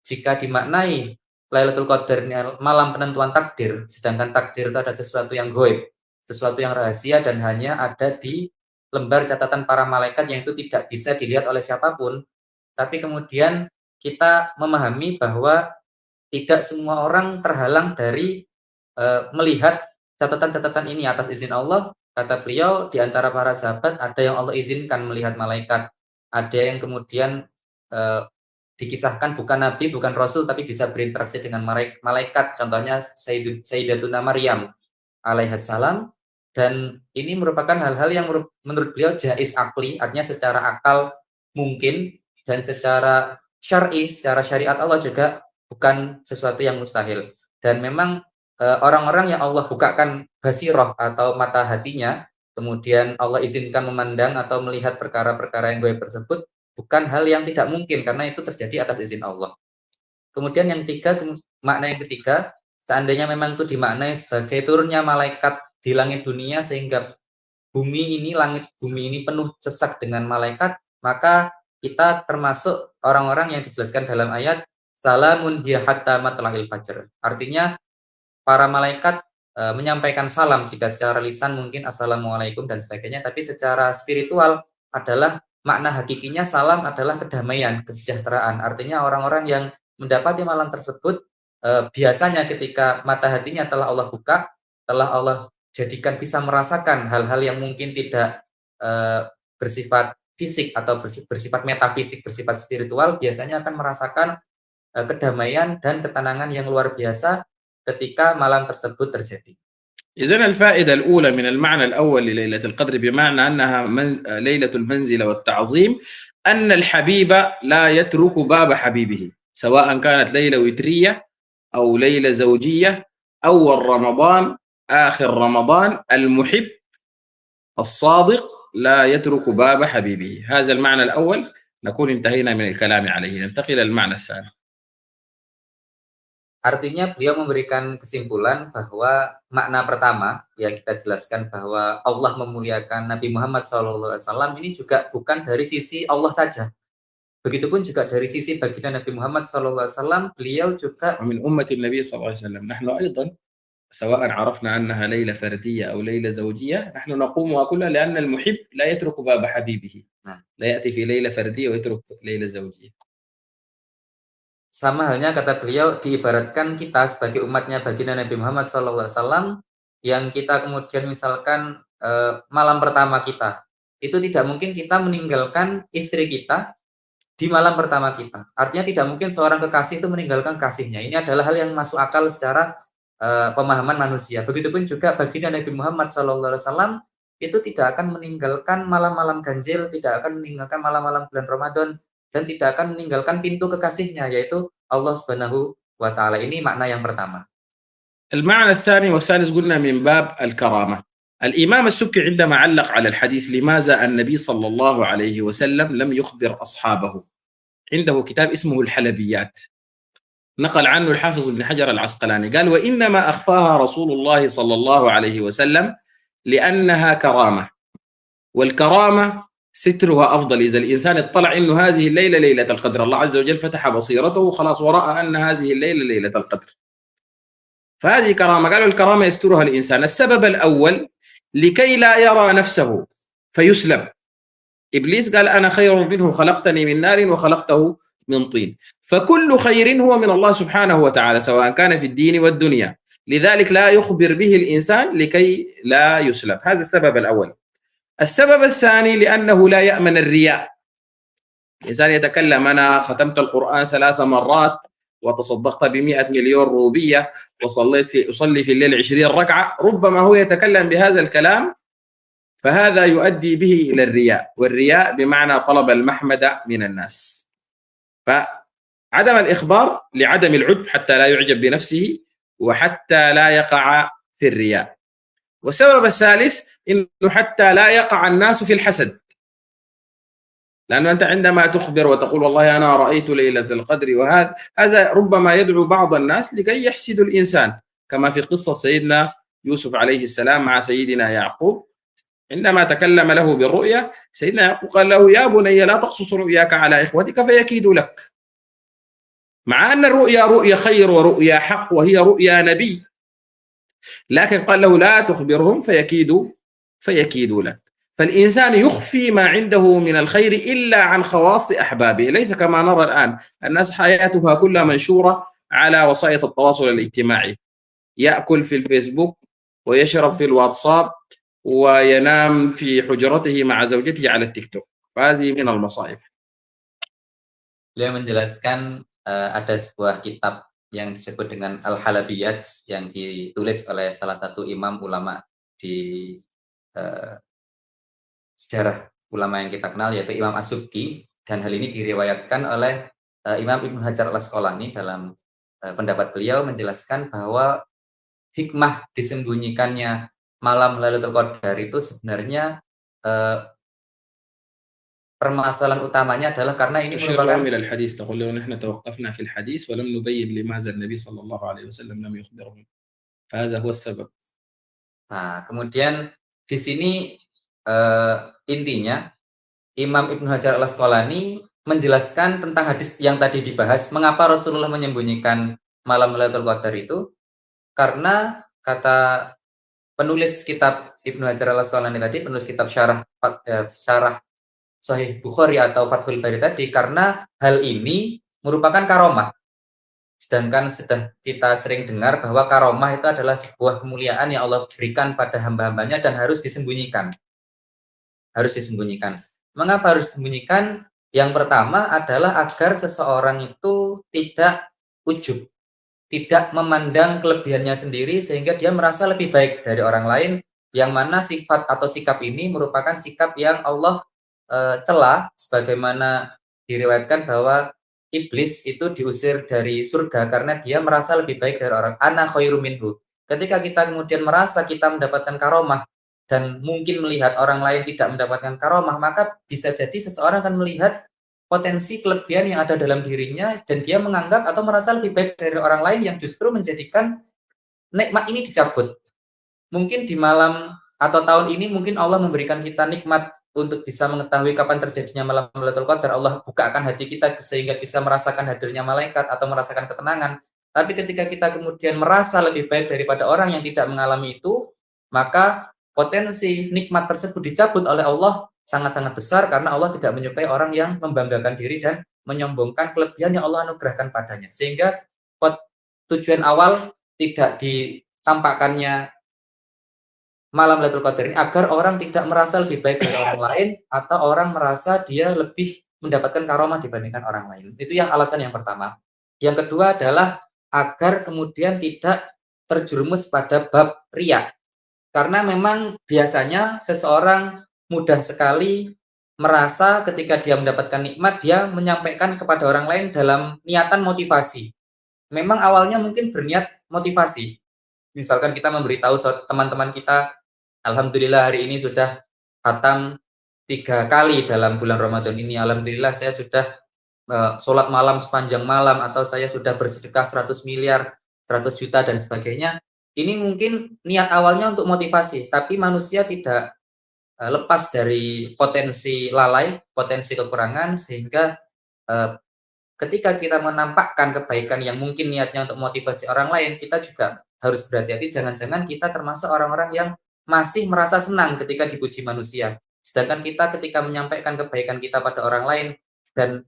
jika dimaknai Lailatul Qadar malam penentuan takdir, sedangkan takdir itu ada sesuatu yang gaib, sesuatu yang rahasia dan hanya ada di lembar catatan para malaikat yang itu tidak bisa dilihat oleh siapapun. Tapi kemudian kita memahami bahwa tidak semua orang terhalang dari melihat catatan-catatan ini atas izin Allah. Kata beliau, di antara para sahabat ada yang Allah izinkan melihat malaikat, ada yang kemudian dikisahkan bukan nabi, bukan rasul, tapi bisa berinteraksi dengan malaikat. Contohnya Sayyidatuna Maryam alaihassalam. Dan ini merupakan hal-hal yang menurut beliau jaiz akli, artinya secara akal mungkin, dan secara syar'i, secara syariat Allah juga bukan sesuatu yang mustahil. Dan memang orang-orang yang Allah bukakan basiroh atau mata hatinya, kemudian Allah izinkan memandang atau melihat perkara-perkara yang gaib tersebut, bukan hal yang tidak mungkin karena itu terjadi atas izin Allah. Kemudian yang ketiga, makna yang ketiga, seandainya memang itu dimaknai sebagai turunnya malaikat di langit dunia sehingga bumi ini, langit bumi ini penuh sesak dengan malaikat, maka kita termasuk orang-orang yang dijelaskan dalam ayat salamun hiya hatta matla'il fajr. Artinya para malaikat menyampaikan salam, jika secara lisan mungkin assalamualaikum dan sebagainya, tapi secara spiritual adalah makna hakikinya salam adalah kedamaian, kesejahteraan. Artinya orang-orang yang mendapati malam tersebut biasanya ketika mata hatinya telah Allah buka, telah Allah jadikan bisa merasakan hal-hal yang mungkin tidak bersifat fisik atau bersifat metafisik, bersifat spiritual, biasanya akan merasakan kedamaian dan ketenangan yang luar biasa ketika malam tersebut terjadi.
إذن الفائدة الأولى من المعنى الأول لليلة القدر بمعنى أنها ليلة المنزلة والتعظيم أن الحبيب لا يترك باب حبيبه سواء كانت ليلة وترية أو ليلة زوجية أول رمضان آخر رمضان، المحب الصادق لا يترك باب حبيبه. هذا المعنى الأول نكون انتهينا من الكلام عليه. ننتقل إلى المعنى الثاني.
Artinya beliau memberikan kesimpulan bahwa makna pertama yang kita jelaskan bahwa Allah memuliakan Nabi Muhammad SAW ini juga bukan dari sisi Allah saja. Begitupun juga dari sisi baginda Nabi Muhammad SAW, beliau juga
ومن أمة النبي صلى الله عليه وسلم نحن أيضا سواء عرفنا أنها ليلة فردية أو ليلة زوجية نحن نقومها كلها لأن المحب لا يترك باب حبيبه، لا يأتي في ليلة فردية ويترك ليلة زوجية.
Sama halnya kata beliau diibaratkan kita sebagai umatnya baginda Nabi Muhammad SAW yang kita kemudian misalkan malam pertama kita, itu tidak mungkin kita meninggalkan istri kita di malam pertama kita. Artinya tidak mungkin seorang kekasih itu meninggalkan kasihnya. Ini adalah hal yang masuk akal secara pemahaman manusia. Begitupun juga baginda Nabi Muhammad SAW itu tidak akan meninggalkan malam-malam ganjil, tidak akan meninggalkan malam-malam bulan Ramadan, dan tidak akan meninggalkan pintu kekasihnya, yaitu Allah Subhanahu wa Ta'ala. Ini makna yang pertama.
المعنى الثاني والثالث قلنا من باب الكرامة. الإمام السبكي عندما علق على الحديث لماذا النبي صلى الله عليه وسلم لم يخبر أصحابه عنده كتاب اسمه الحلبيات، نقل عنه الحافظ ابن حجر العسقلاني، قال: وإنما أخفاها رسول الله صلى الله عليه وسلم لأنها كرامة، والكرامة سترها أفضل. إذا الإنسان اطلع إنه هذه الليلة ليلة القدر، الله عز وجل فتح بصيرته خلاص ورأى أن هذه الليلة ليلة القدر، فهذه كرامة. قالوا الكرامة يسترها الإنسان. السبب الأول لكي لا يرى نفسه فيسلب. إبليس قال: أنا خير منه، خلقتني من نار وخلقته من طين. فكل خير هو من الله سبحانه وتعالى، سواء كان في الدين والدنيا، لذلك لا يخبر به الإنسان لكي لا يسلب. هذا السبب الأول. السبب الثاني لأنه لا يأمن الرياء. الإنسان يتكلم: أنا ختمت القرآن 3 مرات وتصدقت ب100 مليون روبية أصلي في الليل 20 ركعة، ربما هو يتكلم بهذا الكلام، فهذا يؤدي به إلى الرياء، والرياء بمعنى طلب المحمدة من الناس. فعدم الإخبار لعدم العجب، حتى لا يعجب بنفسه وحتى لا يقع في الرياء. والسبب الثالث إنه حتى لا يقع الناس في الحسد، لأنه أنت عندما تخبر وتقول والله أنا رأيت ليلة القدر، وهذا ربما يدعو بعض الناس لكي يحسدوا الإنسان، كما في قصة سيدنا يوسف عليه السلام مع سيدنا يعقوب، عندما تكلم له بالرؤيا سيدنا يعقوب قال له: يا بني لا تقصص رؤياك على إخوتك فيكيدوا لك، مع أن الرؤيا رؤيا خير ورؤيا حق وهي رؤيا نبي، لكن قال له: لا تخبرهم فيكيدوا لك. فالإنسان يخفي ما عنده من الخير إلا عن خواص أحبابه، ليس كما نرى الآن الناس حياتها كلها منشورة على وسائل التواصل الاجتماعي، يأكل في الفيسبوك ويشرب في الواتساب وينام في حجرته مع زوجته على التيك توك، فهذه من المصائب.
Beliau menjelaskan ada sebuah kitab yang disebut dengan Al-Halabiyat yang ditulis oleh salah satu imam ulama di sejarah ulama yang kita kenal, yaitu Imam As-Subki, dan hal ini diriwayatkan oleh Imam Ibnu Hajar Al-Asqalani dalam pendapat beliau menjelaskan bahwa hikmah disembunyikannya malam Lailatul Qadar itu sebenarnya permasalahan utamanya adalah karena ini merupakan
إلى الحديث، تقول له نحن توقفنا في الحديث ولم نبين لماذا النبي صلى الله عليه وسلم لم يخبرهم، فهذا هو السبب.
Nah, kemudian di sini intinya Imam Ibnu Hajar Al-Asqalani menjelaskan tentang hadis yang tadi dibahas, mengapa Rasulullah menyembunyikan malam Lailatul Qadar itu, karena kata penulis kitab Ibnu Hajar Al-Asqalani tadi, penulis kitab syarah Sahih Bukhari atau Fathul Bari tadi, karena hal ini merupakan karomah. Sedangkan sudah kita sering dengar bahwa karomah itu adalah sebuah kemuliaan yang Allah berikan pada hamba-hambanya dan harus disembunyikan. Harus disembunyikan. Mengapa harus disembunyikan? Yang pertama adalah agar seseorang itu tidak ujub, tidak memandang kelebihannya sendiri sehingga dia merasa lebih baik dari orang lain, yang mana sifat atau sikap ini merupakan sikap yang Allah celah, sebagaimana diriwayatkan bahwa iblis itu diusir dari surga karena dia merasa lebih baik dari orang. Ana khairu minhu. Ketika kita kemudian merasa kita mendapatkan karomah dan mungkin melihat orang lain tidak mendapatkan karomah, maka bisa jadi seseorang akan melihat potensi kelebihan yang ada dalam dirinya dan dia menganggap atau merasa lebih baik dari orang lain, yang justru menjadikan nikmat ini dicabut. Mungkin di malam atau tahun ini mungkin Allah memberikan kita nikmat untuk bisa mengetahui kapan terjadinya malam Lailatul Qadar. Allah bukakan hati kita sehingga bisa merasakan hadirnya malaikat atau merasakan ketenangan. Tapi ketika kita kemudian merasa lebih baik daripada orang yang tidak mengalami itu, maka potensi nikmat tersebut dicabut oleh Allah sangat-sangat besar, karena Allah tidak menyukai orang yang membanggakan diri dan menyombongkan kelebihan yang Allah anugerahkan padanya. Sehingga tujuan awal tidak ditampakkannya malam Lailatul Qadar ini agar orang tidak merasa lebih baik dari orang lain atau orang merasa dia lebih mendapatkan karomah dibandingkan orang lain. Itu yang alasan yang pertama. Yang kedua adalah agar kemudian tidak terjerumus pada bab riya. Karena memang biasanya seseorang mudah sekali merasa ketika dia mendapatkan nikmat, dia menyampaikan kepada orang lain dalam niatan motivasi. Memang awalnya mungkin berniat motivasi. Misalkan kita memberitahu teman-teman kita, alhamdulillah hari ini sudah khatam 3 kali dalam bulan Ramadan ini. Alhamdulillah saya sudah sholat malam sepanjang malam, atau saya sudah bersedekah 100 miliar, 100 juta dan sebagainya. Ini mungkin niat awalnya untuk motivasi, tapi manusia tidak lepas dari potensi lalai, potensi kekurangan, sehingga ketika kita menampakkan kebaikan yang mungkin niatnya untuk motivasi orang lain, kita juga harus berhati-hati, jangan-jangan kita termasuk orang-orang yang masih merasa senang ketika dipuji manusia. Sedangkan kita ketika menyampaikan kebaikan kita pada orang lain dan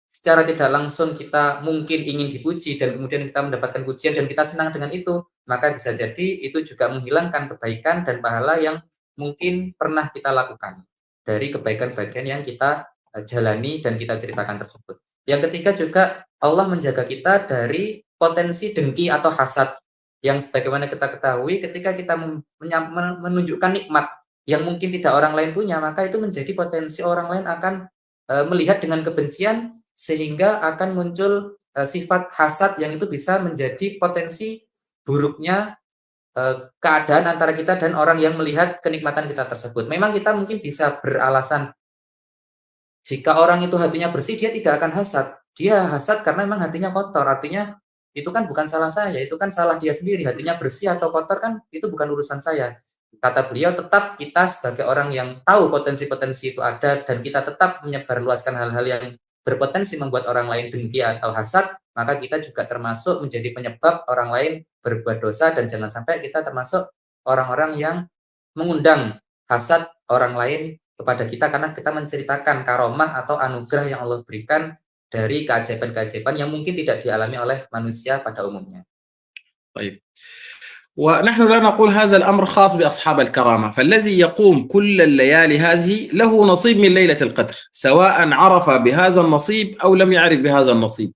secara tidak langsung kita mungkin ingin dipuji dan kemudian kita mendapatkan pujian dan kita senang dengan itu, maka bisa jadi itu juga menghilangkan kebaikan dan pahala yang mungkin pernah kita lakukan dari kebaikan-kebaikan yang kita jalani dan kita ceritakan tersebut. Yang ketiga juga, Allah menjaga kita dari potensi dengki atau hasad, yang sebagaimana kita ketahui ketika kita menunjukkan nikmat yang mungkin tidak orang lain punya, maka itu menjadi potensi orang lain akan melihat dengan kebencian, sehingga akan muncul sifat hasad yang itu bisa menjadi potensi buruknya keadaan antara kita dan orang yang melihat kenikmatan kita tersebut. Memang kita mungkin bisa beralasan, jika orang itu hatinya bersih, dia tidak akan hasad. Dia hasad karena memang hatinya kotor. Artinya itu kan bukan salah saya, itu kan salah dia sendiri. Hatinya bersih atau kotor kan itu bukan urusan saya. Kata beliau, tetap kita sebagai orang yang tahu potensi-potensi itu ada dan kita tetap menyebarluaskan hal-hal yang berpotensi membuat orang lain dengki atau hasad, maka kita juga termasuk menjadi penyebab orang lain berbuat dosa, dan jangan sampai kita termasuk orang-orang yang mengundang hasad orang lain kepada kita karena kita menceritakan karomah atau anugerah yang Allah berikan dari keajaiban-keajaiban yang mungkin tidak dialami oleh manusia pada umumnya.
طيب، ونحن لا نقول هذا الأمر خاص بأصحاب الكرامة، فالذي يقوم كل الليالي هذه له نصيب من ليلة القدر، سواء عرف بهذا النصيب أو لم يعرف بهذا النصيب،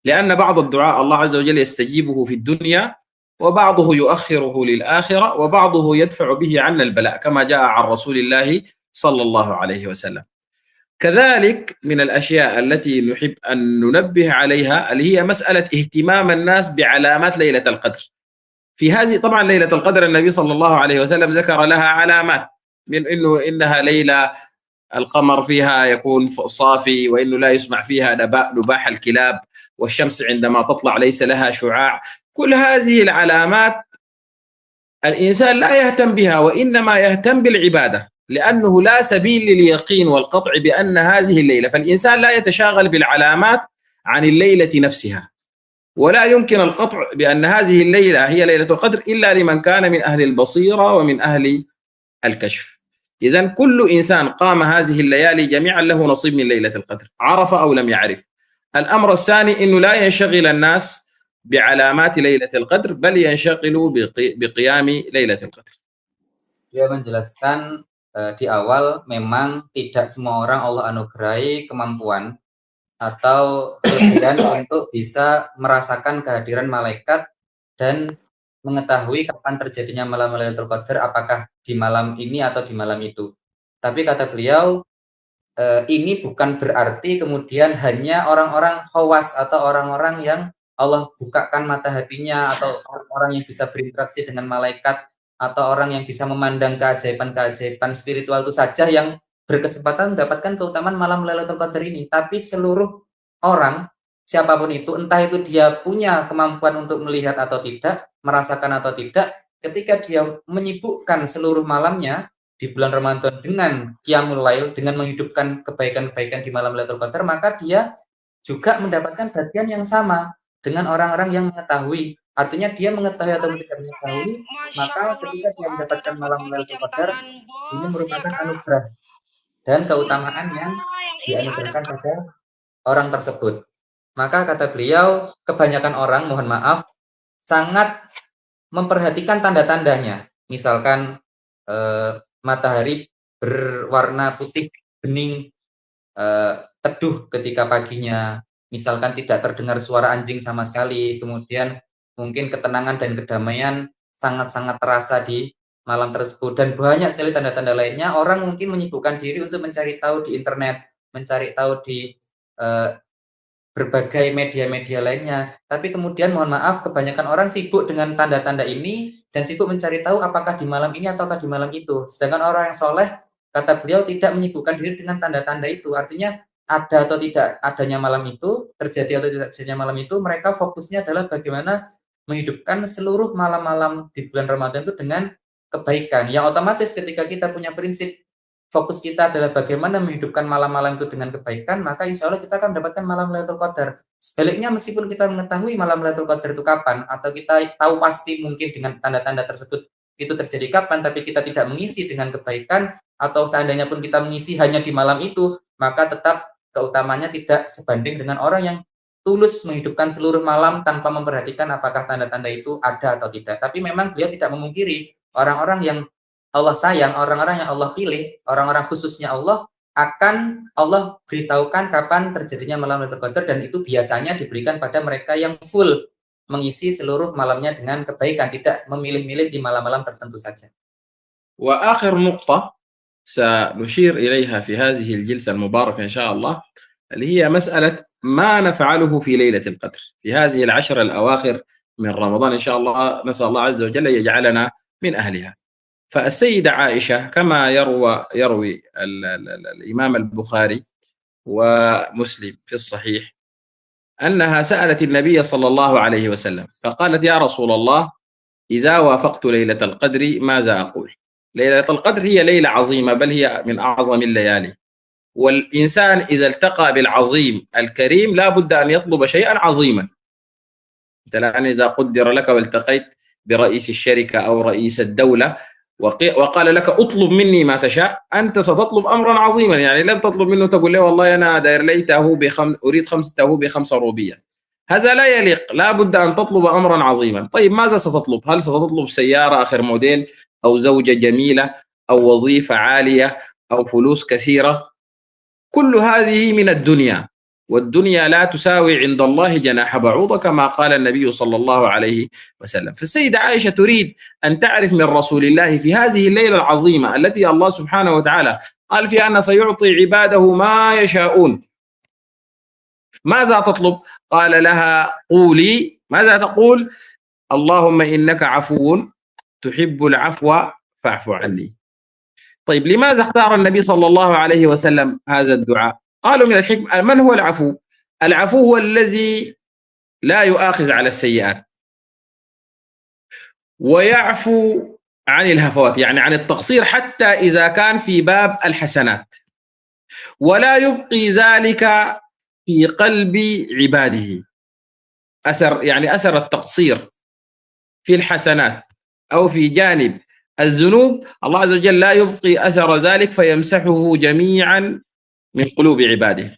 لأن بعض الدعاء الله عز وجل يستجيبه في الدنيا، وبعضه يؤخره للآخرة، وبعضه يدفع به عنا البلاء كما جاء عن رسول الله صلى الله عليه وسلم. كذلك من الأشياء التي نحب أن ننبه عليها اللي هي مسألة اهتمام الناس بعلامات ليلة القدر. في هذه طبعا ليلة القدر النبي صلى الله عليه وسلم ذكر لها علامات، من إنها ليلة القمر فيها يكون صافي، وإنه لا يسمع فيها نباح الكلاب، والشمس عندما تطلع ليس لها شعاع. كل هذه العلامات الإنسان لا يهتم بها، وإنما يهتم بالعبادة، لأنه لا سبيل لليقين والقطع بأن هذه الليلة، فالإنسان لا يتشاغل بالعلامات عن الليلة نفسها، ولا يمكن القطع بأن هذه الليلة هي ليلة القدر إلا لمن كان من أهل البصيرة ومن أهل الكشف. إذن كل إنسان قام هذه الليالي جميعا له نصيب من ليلة القدر، عرف أو لم يعرف. الأمر الثاني أنه لا ينشغل الناس بعلامات ليلة القدر، بل ينشغلوا بقيام ليلة القدر.
Dia menjelaskan di awal, memang tidak semua orang Allah anugerahi kemampuan atau kelebihan untuk bisa merasakan kehadiran malaikat dan mengetahui kapan terjadinya malam Lailatul Qadar, apakah di malam ini atau di malam itu. Tapi kata beliau, ini bukan berarti kemudian hanya orang-orang khawas atau orang-orang yang Allah bukakan mata hatinya, atau orang yang bisa berinteraksi dengan malaikat, atau orang yang bisa memandang keajaiban-keajaiban spiritual itu saja yang berkesempatan mendapatkan keutamaan malam Lailatul Qadar ini. Tapi seluruh orang, siapapun itu, entah itu dia punya kemampuan untuk melihat atau tidak, merasakan atau tidak, ketika dia menyibukkan seluruh malamnya di bulan Ramadan dengan Qiyamul Lail, dengan menghidupkan kebaikan-kebaikan di malam Lailatul Qadar, maka dia juga mendapatkan bagian yang sama dengan orang-orang yang mengetahui. Artinya dia mengetahui atau tidak mengetahui, maka ketika dia mendapatkan malam Lailatul Qadar, ini merupakan anugerah dan keutamaan yang dianugerahkan pada orang tersebut. Maka kata beliau, kebanyakan orang, mohon maaf, sangat memperhatikan tanda-tandanya. Misalkan matahari berwarna putih bening, teduh ketika paginya, misalkan tidak terdengar suara anjing sama sekali, kemudian mungkin ketenangan dan kedamaian sangat-sangat terasa di malam tersebut, dan banyak sekali tanda-tanda lainnya. Orang mungkin menyibukkan diri untuk mencari tahu di internet, mencari tahu di berbagai media-media lainnya, tapi kemudian mohon maaf, kebanyakan orang sibuk dengan tanda-tanda ini dan sibuk mencari tahu apakah di malam ini ataukah di malam itu. Sedangkan orang yang soleh, kata beliau, tidak menyibukkan diri dengan tanda-tanda itu. Artinya ada atau tidak adanya malam itu, terjadi atau tidak terjadinya malam itu, mereka fokusnya adalah bagaimana menghidupkan seluruh malam-malam di bulan Ramadan itu dengan kebaikan. Yang otomatis ketika kita punya prinsip fokus kita adalah bagaimana menghidupkan malam-malam itu dengan kebaikan, maka insya Allah kita akan mendapatkan malam Lailatul Qadar. Sebaliknya, meskipun kita mengetahui malam Lailatul Qadar itu kapan, atau kita tahu pasti mungkin dengan tanda-tanda tersebut itu terjadi kapan, tapi kita tidak mengisi dengan kebaikan, atau seandainya pun kita mengisi hanya di malam itu, maka tetap keutamanya tidak sebanding dengan orang yang tulus menghidupkan seluruh malam tanpa memperhatikan apakah tanda-tanda itu ada atau tidak. Tapi memang beliau tidak memungkiri orang-orang yang Allah sayang, orang-orang yang Allah pilih, orang-orang khususnya Allah, akan Allah beritahukan kapan terjadinya malam Lailatul Qadar, dan itu biasanya diberikan pada mereka yang full mengisi seluruh malamnya dengan kebaikan, tidak memilih-milih di malam-malam tertentu saja.
وآخر نقطة سنشير إليها في هذه الجلسة المباركة إن شاء الله، اللي هي مسألة ما نفعله في ليلة القدر في هذه العشر الأواخر من رمضان إن شاء الله. نسأل الله عز وجل يجعلنا من أهلها. فالسيدة عائشة كما يروي الإمام البخاري ومسلم في الصحيح أنها سألت النبي صلى الله عليه وسلم فقالت: يا رسول الله، إذا وافقت ليلة القدر ماذا أقول؟ ليلة القدر هي ليلة عظيمة، بل هي من أعظم الليالي، والإنسان إذا التقى بالعظيم الكريم لا بد أن يطلب شيئا عظيما. أنت الآن إذا قدر لك والتقيت برئيس الشركة أو رئيس الدولة وقال لك اطلب مني ما تشاء، أنت ستطلب أمرا عظيما، يعني لن تطلب منه تقول له والله أنا داير ليته أريد خمسته ب5 روبية، هذا لا يليق، لا بد أن تطلب أمرا عظيما. طيب ماذا ستطلب؟ هل ستطلب سيارة آخر موديل، أو زوجة جميلة، أو وظيفة عالية، أو فلوس كثيرة؟ كل هذه من الدنيا، والدنيا لا تساوي عند الله جناح بعوضة كما قال النبي صلى الله عليه وسلم. فالسيدة عائشة تريد أن تعرف من رسول الله في هذه الليلة العظيمة التي الله سبحانه وتعالى قال فيها أن سيعطي عباده ما يشاءون، ماذا تطلب؟ قال لها: قولي. ماذا تقول؟ اللهم إنك عفو تحب العفو فاعف عني. طيب لماذا اختار النبي صلى الله عليه وسلم هذا الدعاء؟ قالوا من الحكمة. من هو العفو؟ العفو هو الذي لا يؤاخذ على السيئات ويعفو عن الهفوات، يعني عن التقصير حتى إذا كان في باب الحسنات، ولا يبقي ذلك في قلب عباده أثر، يعني أثر التقصير في الحسنات أو في جانب الذنوب، الله عز وجل لا يبقي أثر ذلك فيمسحه جميعا من قلوب عباده.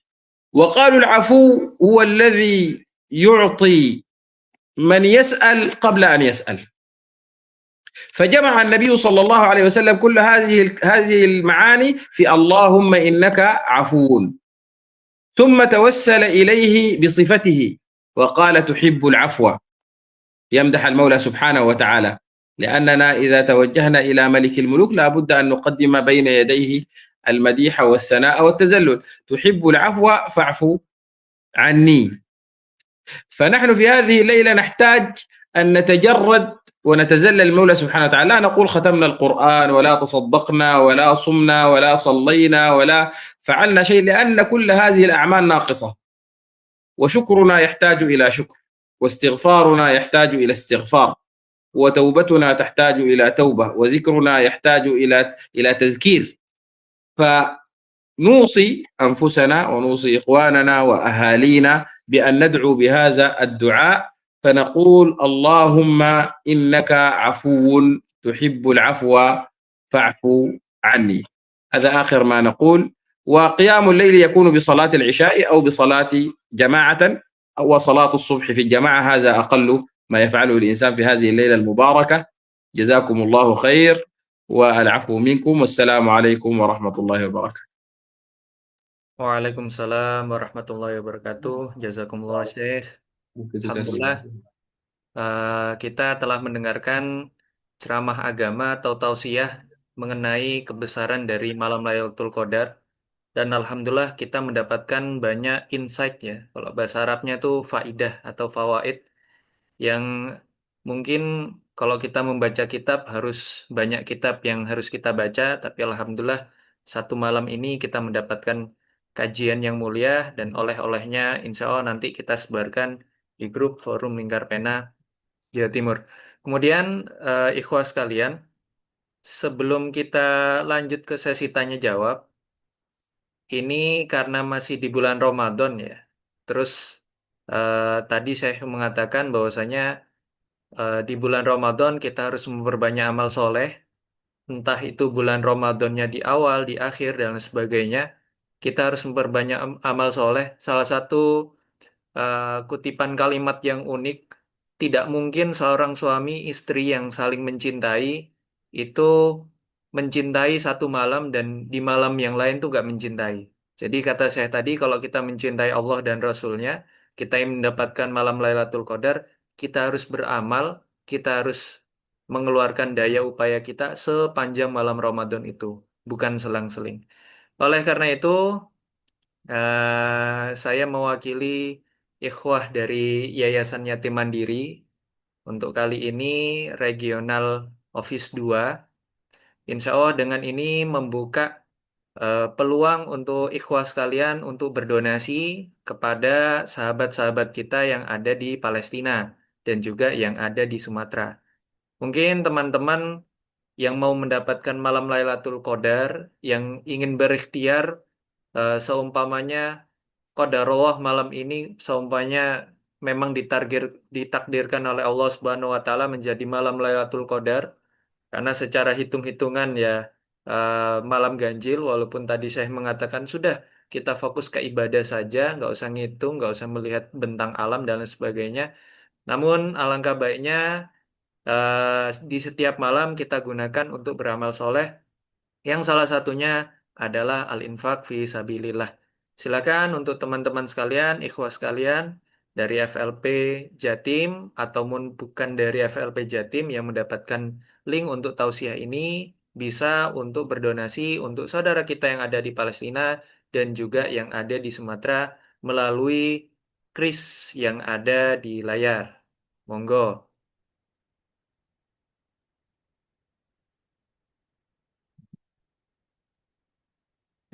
وقالوا العفو هو الذي يعطي من يسأل قبل أن يسأل. فجمع النبي صلى الله عليه وسلم كل هذه المعاني في اللهم إنك عفو، ثم توسل إليه بصفته وقال تحب العفو، يمدح المولى سبحانه وتعالى، لأننا إذا توجهنا إلى ملك الملوك لا بد أن نقدم بين يديه المديح والثناء والتذلل. تحب العفو فاعف عني. فنحن في هذه الليلة نحتاج أن نتجرد ونتذلل المولى سبحانه وتعالى. لا نقول ختمنا القرآن ولا تصدقنا ولا صمنا ولا صلينا ولا فعلنا شيء، لأن كل هذه الأعمال ناقصة، وشكرنا يحتاج إلى شكر، واستغفارنا يحتاج إلى استغفار، وتوبتنا تحتاج إلى توبة، وذكرنا يحتاج إلى تذكير. فنوصي أنفسنا ونوصي إخواننا وأهالينا بأن ندعو بهذا الدعاء، فنقول اللهم إنك عفو تحب العفو فاعف عني. هذا آخر ما نقول. وقيام الليل يكون بصلاة العشاء أو بصلاة جماعة أو صلاة الصبح في الجماعة، هذا أقل ما يفعله الإنسان في هذه الليلة المباركة. جزاكم الله خير والعفو منكم، والسلام عليكم ورحمة الله وبركاته.
Waalaikumsalam warahmatullahi wabarakatuh. Jazakumullah Syekh. Alhamdulillah, kita telah mendengarkan ceramah agama atau tausiah mengenai kebesaran dari malam Lailatul Qadar, dan alhamdulillah kita mendapatkan banyak insight ya. Kalau bahasa Arabnya itu faidah atau fawaid, yang mungkin kalau kita membaca kitab harus banyak kitab yang harus kita baca, tapi alhamdulillah satu malam ini kita mendapatkan kajian yang mulia dan oleh-olehnya insya Allah nanti kita sebarkan di grup Forum Lingkar Pena Jawa Timur. Kemudian ikhwah sekalian, sebelum kita lanjut ke sesi tanya jawab, ini karena masih di bulan Ramadan ya. Terus tadi saya mengatakan bahwasanya di bulan Ramadan kita harus memperbanyak amal soleh, entah itu bulan Ramadannya di awal, di akhir, dan lain sebagainya. Kita harus memperbanyak amal soleh. Salah satu kutipan kalimat yang unik, tidak mungkin seorang suami istri yang saling mencintai itu mencintai satu malam dan di malam yang lain tuh gak mencintai. Jadi kata saya tadi, kalau kita mencintai Allah dan Rasul-Nya, kita yang mendapatkan malam Lailatul Qadar, kita harus beramal, kita harus mengeluarkan daya upaya kita sepanjang malam Ramadan itu, bukan selang-seling. Oleh karena itu, saya mewakili ikhwah dari Yayasan Yatim Mandiri untuk kali ini Regional Office 2. Insya Allah dengan ini membuka peluang untuk ikhwah sekalian untuk berdonasi kepada sahabat-sahabat kita yang ada di Palestina dan juga yang ada di Sumatera. Mungkin teman-teman yang mau mendapatkan malam Lailatul Qadar, yang ingin berikhtiar, seumpamanya qadarullah malam ini seumpamanya memang ditakdirkan oleh Allah Subhanahu wa taala menjadi malam Lailatul Qadar, karena secara hitung-hitungan ya malam ganjil, walaupun tadi saya mengatakan sudah kita fokus ke ibadah saja, nggak usah ngitung, nggak usah melihat bentang alam dan lain sebagainya. Namun alangkah baiknya di setiap malam kita gunakan untuk beramal soleh, yang salah satunya adalah al-infak fi sabilillah. Silakan untuk teman-teman sekalian, ikhwah sekalian dari FLP Jatim ataupun bukan dari FLP Jatim yang mendapatkan link untuk tausiah ini bisa untuk berdonasi untuk saudara kita yang ada di Palestina dan juga yang ada di Sumatera melalui kris yang ada di layar. Monggo.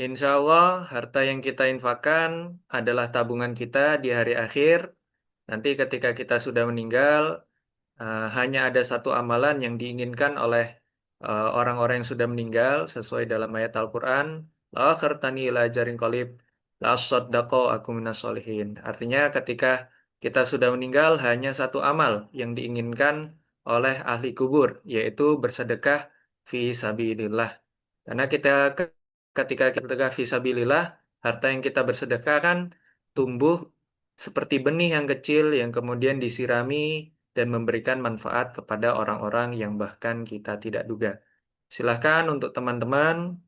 Insya Allah, harta yang kita infakkan adalah tabungan kita di hari akhir. Nanti ketika kita sudah meninggal, hanya ada satu amalan yang diinginkan oleh orang-orang yang sudah meninggal sesuai dalam ayat Al-Quran. La akhartani ila jarin qalib, la asaddaqo aku minas solihin. Artinya ketika kita sudah meninggal, hanya satu amal yang diinginkan oleh ahli kubur, yaitu bersedekah fi sabilillah. Karena ketika kita bersedekah fisabilillah, harta yang kita bersedekahkan tumbuh seperti benih yang kecil yang kemudian disirami dan memberikan manfaat kepada orang-orang yang bahkan kita tidak duga. Silahkan untuk teman-teman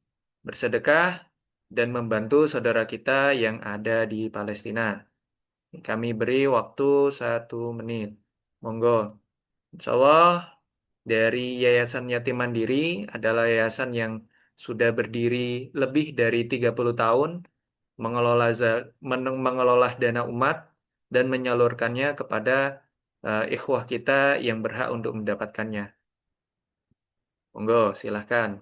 bersedekah dan membantu saudara kita yang ada di Palestina. Kami beri waktu 1 menit. Monggo. Insya Allah dari Yayasan Yatim Mandiri adalah yayasan yang sudah berdiri lebih dari 30 tahun, mengelola mengelola dana umat dan menyalurkannya kepada ikhwah kita yang berhak untuk mendapatkannya. Monggo, silahkan.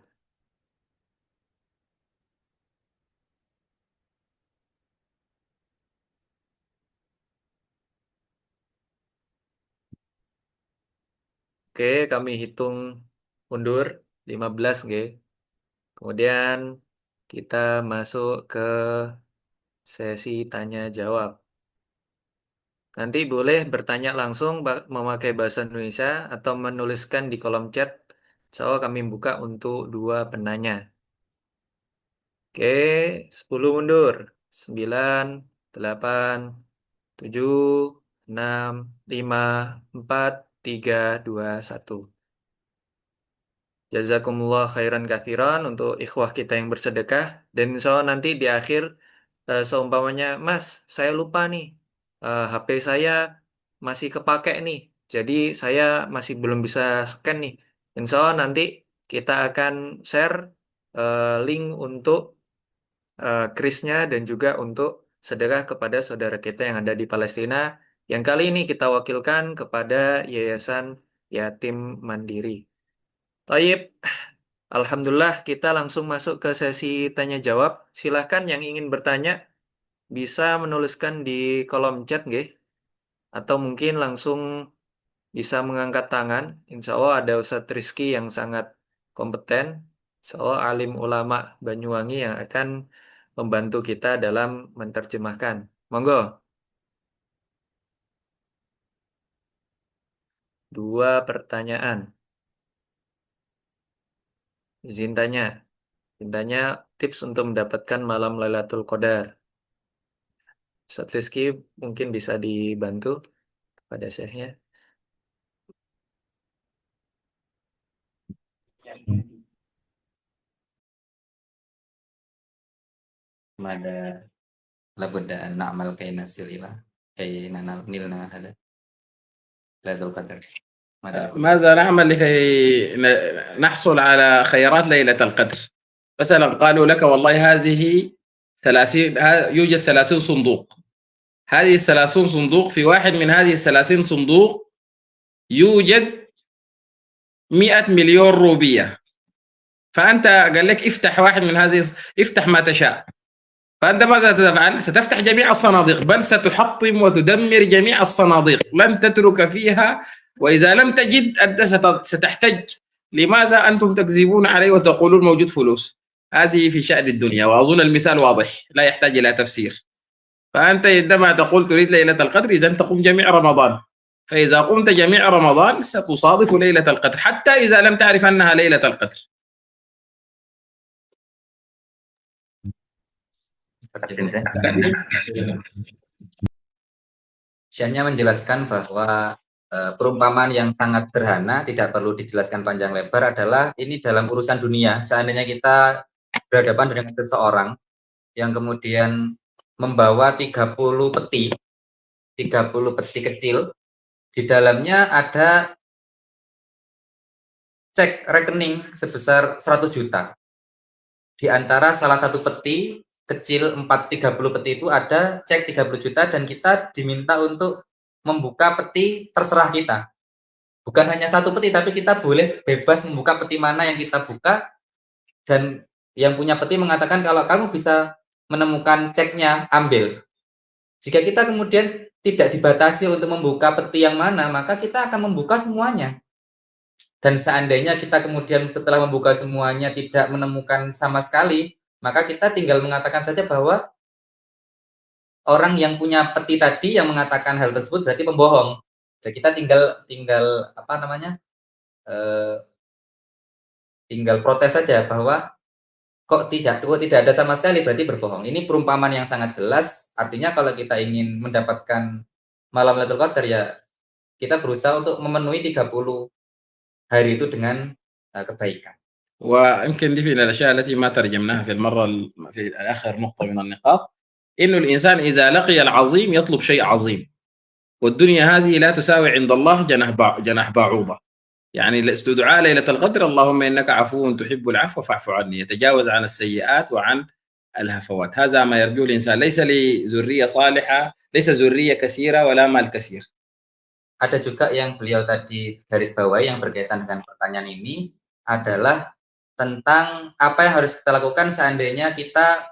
Oke, kami hitung mundur 15, nggih. Kemudian kita masuk ke sesi tanya jawab. Nanti boleh bertanya langsung memakai bahasa Indonesia atau menuliskan di kolom chat. So, kami buka untuk 2 penanya. Oke, 10 mundur. 9, 8, 7, 6, 5, 4, 3, 2, 1. Jazakumullah khairan kathiran untuk ikhwah kita yang bersedekah. Dan insya Allah nanti di akhir, seumpamanya, Mas, saya lupa nih, HP saya masih kepake nih. Jadi saya masih belum bisa scan nih. Insya Allah nanti kita akan share link untuk krisnya dan juga untuk sedekah kepada saudara kita yang ada di Palestina. Yang kali ini kita wakilkan kepada Yayasan Yatim Mandiri. Taib, Alhamdulillah kita langsung masuk ke sesi tanya jawab. Silahkan yang ingin bertanya bisa menuliskan di kolom chat, nggih. Atau mungkin langsung bisa mengangkat tangan. Insya Allah ada Ustadz Rizky yang sangat kompeten, Insya Allah alim ulama Banyuwangi yang akan membantu kita dalam menerjemahkan. Monggo, 2 pertanyaan. Izin tanya. Tanya tips untuk mendapatkan malam Lailatul Qadar. Ustadz Rizky mungkin bisa dibantu pada syekhnya.
Mada labudda an na'mal kay nasil ila kay nilna hada Lailatul Qadar.
ماذا نعمل لكي نحصل على خيرات ليلة القدر؟ مثلا قالوا لك والله هذه 30 يوجد 30 صندوق، هذه ال30 صندوق في واحد من هذه ال30 صندوق يوجد 100 مليون روبية، فأنت قال لك افتح واحد من هذه، افتح ما تشاء، فأنت ماذا تفعل؟ ستفتح جميع الصناديق، بل ستحطم وتدمر جميع الصناديق، لن تترك فيها، وإذا لم تجد أنت ستحتج لماذا أنتم تكذبون علي وتقولون موجود فلوس. هذه في شأن الدنيا، وأظن المثال واضح لا يحتاج إلى تفسير. فأنت عندما تقول تريد ليلة القدر إذا تقوم جميع رمضان، فإذا قمت جميع رمضان ستصادف ليلة القدر حتى إذا لم تعرف أنها ليلة القدر.
Syekhnya menjelaskan bahwa perumpamaan yang sangat sederhana, tidak perlu dijelaskan panjang lebar, adalah ini dalam urusan dunia. Seandainya kita berhadapan dengan seseorang yang kemudian membawa 30 peti kecil, di dalamnya ada cek rekening sebesar 100 juta. Di antara salah satu peti kecil 30 peti itu ada cek 30 juta dan kita diminta untuk membuka peti terserah kita. Bukan hanya satu peti, tapi kita boleh bebas membuka peti mana yang kita buka, dan yang punya peti mengatakan kalau kamu bisa menemukan ceknya, ambil. Jika kita kemudian tidak dibatasi untuk membuka peti yang mana, maka kita akan membuka semuanya. Dan seandainya kita kemudian setelah membuka semuanya tidak menemukan sama sekali, maka kita tinggal mengatakan saja bahwa orang yang punya peti tadi yang mengatakan hal tersebut berarti pembohong. Dan kita tinggal apa namanya? Tinggal protes saja bahwa kok tidak ada sama sekali, berarti berbohong. Ini perumpamaan yang sangat jelas. Artinya kalau kita ingin mendapatkan malam Lailatul Qadar, ya kita berusaha untuk memenuhi 30 hari itu dengan kebaikan.
ويمكن دي من الأشياء التي ما ترجمناها في آخر نقطة من النقاط، إنه الإنسان إذا لقي العظيم يطلب شيء عظيم، والدنيا هذه لا تساوي عند الله جناح بعوضة. يعني استدعاء ليلة القدر اللهم إنك عفو تحب العفو فاعف عني، يتجاوز عن السيئات وعن الهفوات. هذا ما يرجو الإنسان، ليس لذرية صالحة، ليس ذرية كثيرة ولا مال كثير.
Ada juga yang beliau tadi garis bawahi yang berkaitan dengan pertanyaan ini adalah tentang apa yang harus kita lakukan seandainya kita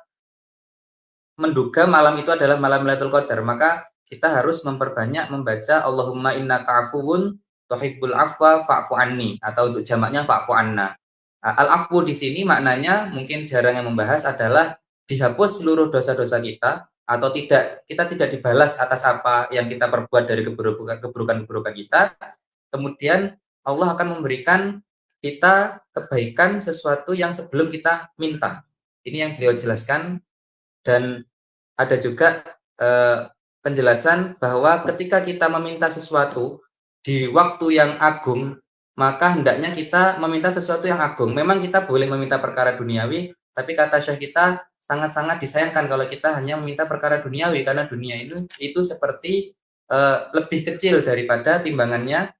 menduga malam itu adalah malam Lailatul Qadar. Maka kita harus memperbanyak membaca Allahumma innaka afuwun tuhibbul afwa fa'fu anni, atau untuk jamaknya fa'fu anna. Al-afwu di sini maknanya mungkin jarang yang membahas adalah dihapus seluruh dosa-dosa kita, atau kita tidak dibalas atas apa yang kita perbuat dari keburukan-keburukan kita. Kemudian Allah akan memberikan kita kebaikan sesuatu yang sebelum kita minta. Ini yang beliau jelaskan. Dan ada juga penjelasan bahwa ketika kita meminta sesuatu di waktu yang agung, maka hendaknya kita meminta sesuatu yang agung. Memang kita boleh meminta perkara duniawi, tapi kata Syekh kita sangat-sangat disayangkan kalau kita hanya meminta perkara duniawi, karena dunia itu seperti lebih kecil daripada timbangannya